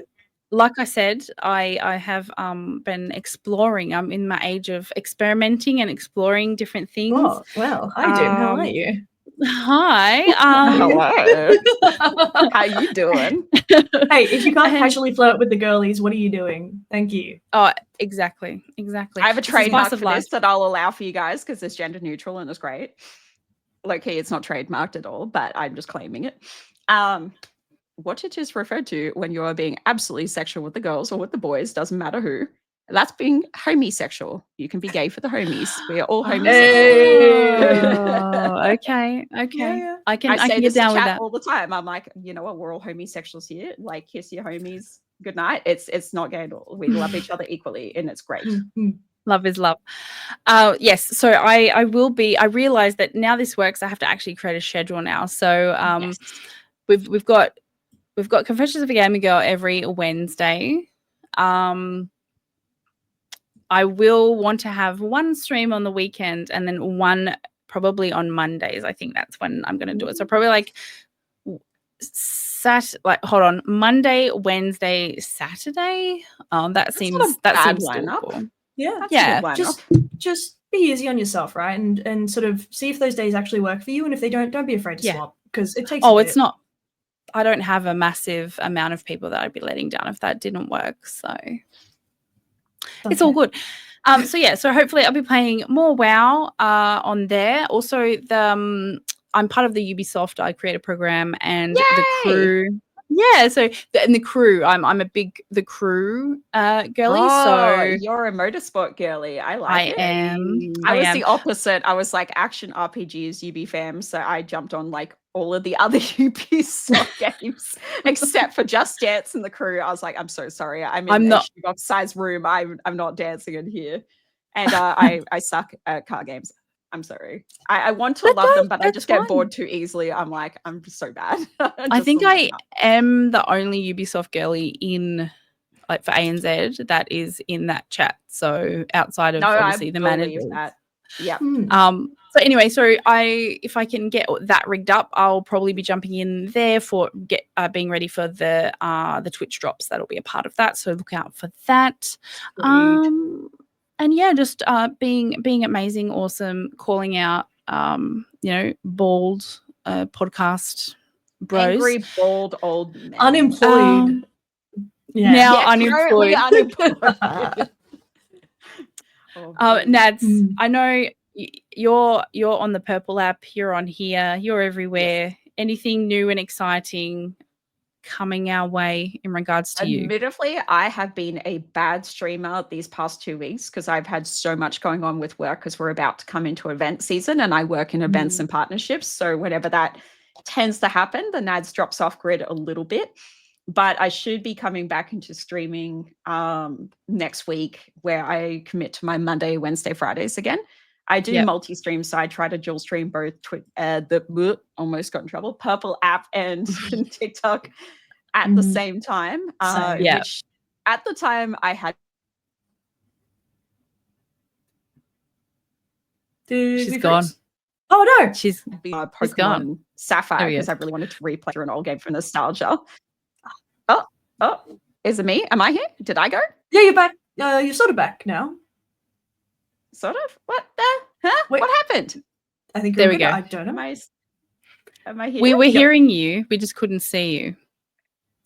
like I said, I have been exploring. I'm in my age of experimenting and exploring different things. Oh, well, hi Doom. How are you? Hi. Hello. How you doing? Hey, if you can't casually flirt with the girlies, what are you doing? Thank you. Oh, exactly. I have a trademark for this that I'll allow for you guys because it's gender neutral and it's great. Okay, it's not trademarked at all, but I'm just claiming it. What it is referred to when you are being absolutely sexual with the girls or with the boys, doesn't matter who, That's being homosexual. You can be gay for the homies. We are all homosexual. Oh, okay. Yeah. I can say get this in down with chat that. all the time. I'm like, you know what? We're all homosexuals here. Like, kiss your homies. Good night. It's not gay at all. We love each other equally, and it's great. Love is love. Yes. So I will be. I realize that now this works. I have to actually create a schedule now. So Yes. we've got Confessions of a Gamer Girl every Wednesday. I will want to have one stream on the weekend and then one probably on Mondays. I think that's when I'm going to do it. So probably like Monday, Wednesday, Saturday. That seems lineup. doable. Yeah. That's a good lineup. Just be easy on yourself, right? And sort of see if those days actually work for you. And if they don't be afraid to swap, because it takes a bit. It's not. I don't have a massive amount of people that I'd be letting down if that didn't work. So it's all good. So hopefully I'll be playing more WoW on there. Also, I'm part of the Ubisoft I Create a Program and the crew. Yeah, so the crew. I'm a big the crew girly. Oh, so you're a motorsport girly. I like it. I am. I was the opposite. I was like action RPGs, UB fam. So I jumped on like all of the other Ubisoft games except for Just Dance and the crew. I was like, I'm so sorry. I'm in a shoebox size room. I'm not dancing in here. And I suck at car games. I'm sorry. I want to love them, but I just get bored too easily. I'm like, I'm just so bad. I think I am the only Ubisoft girly in like for ANZ that is in that chat. So outside of obviously the managers. Yeah. So anyway, if I can get that rigged up, I'll probably be jumping in there for being ready for the Twitch drops. That'll be a part of that. So look out for that. And yeah, just being amazing, awesome, calling out bald podcast bros. Angry, bald, old men. Unemployed. Unemployed. Unemployed. Nads, I know you're on the Purple app, you're on here, you're everywhere. Yes. Anything new and exciting coming our way in regards to you? Admittedly, I have been a bad streamer these past 2 weeks because I've had so much going on with work because we're about to come into event season and I work in events and partnerships. So whenever that tends to happen, the Nads drops off grid a little bit. But I should be coming back into streaming next week where I commit to my Monday, Wednesday, Fridays again. I do multi-stream, so I try to dual stream both almost got in trouble, Purple app and TikTok at the same time. Which at the time I had. She's gone. Oh no, she's Pokemon gone. Sapphire because I really wanted to replay an old game for nostalgia. Oh, is it me? Am I here? Did I go? Yeah, you're back. You're sort of back now. Sort of? What the? Huh? Wait, what happened? I think there we go. I don't know. Am I here? We were hearing you. We just couldn't see you.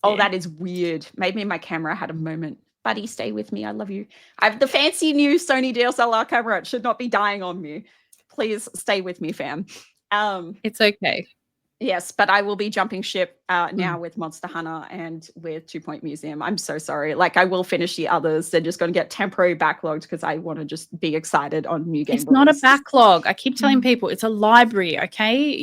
Oh, that is weird. Maybe my camera had a moment. Buddy, stay with me. I love you. I have the fancy new Sony DSLR camera. It should not be dying on me. Please stay with me, fam. It's okay. Yes, but I will be jumping ship now with Monster Hunter and with 2 Point Museum. I'm so sorry. Like, I will finish the others. They're just going to get temporary backlogged because I want to just be excited on new game. It's not a backlog. I keep telling people it's a library, okay?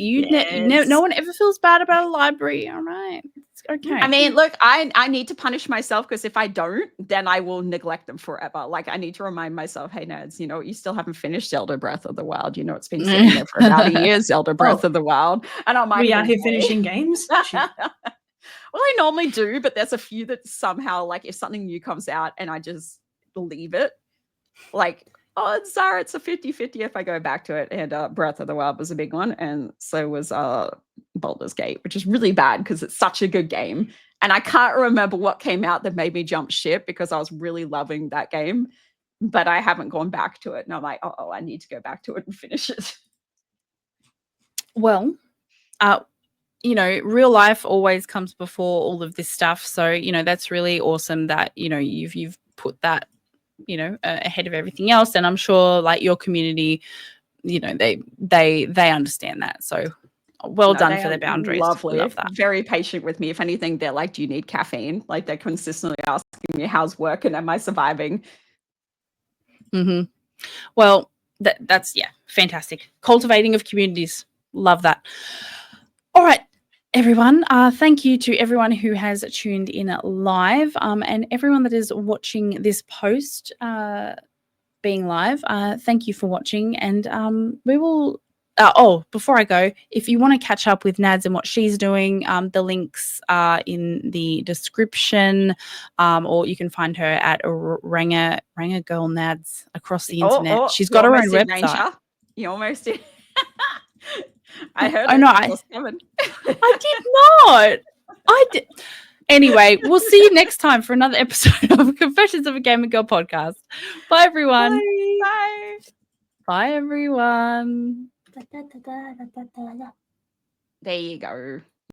No one ever feels bad about a library, all right? It's okay. I mean, look, I need to punish myself because if I don't, then I will neglect them forever. Like, I need to remind myself, hey, Nads, you still haven't finished Zelda Breath of the Wild. It's been sitting there for about a year, Zelda Breath of the Wild. And I'm like, we out here finishing games? Well, I normally do, but there's a few that somehow, like, if something new comes out and I just leave it, like, Zara, it's a 50-50 if I go back to it. And Breath of the Wild was a big one. And so was Baldur's Gate, which is really bad because it's such a good game. And I can't remember what came out that made me jump ship because I was really loving that game. But I haven't gone back to it. And I'm like, I need to go back to it and finish it. Well, real life always comes before all of this stuff. So, that's really awesome that, you've put that, ahead of everything else. And I'm sure like your community, they understand that. So well done for their boundaries. Lovely. Love that. Very patient with me. If anything, they're like, do you need caffeine? Like, they're consistently asking me how's work and am I surviving? Mm-hmm. Well, that's fantastic. Cultivating of communities. Love that. All right, everyone. Thank you to everyone who has tuned in live, and everyone that is watching this post being live. Thank you for watching, and we will. Before I go, if you want to catch up with Nads and what she's doing, the links are in the description, or you can find her at Ranger Girl Nads across the internet. She's got her own website. Ranger. You almost did. I heard I it. know. I was coming. I did not. I did. Anyway, we'll see you next time for another episode of Confessions of a Gamer Girl podcast. Bye, everyone. Bye. Bye, everyone. There you go.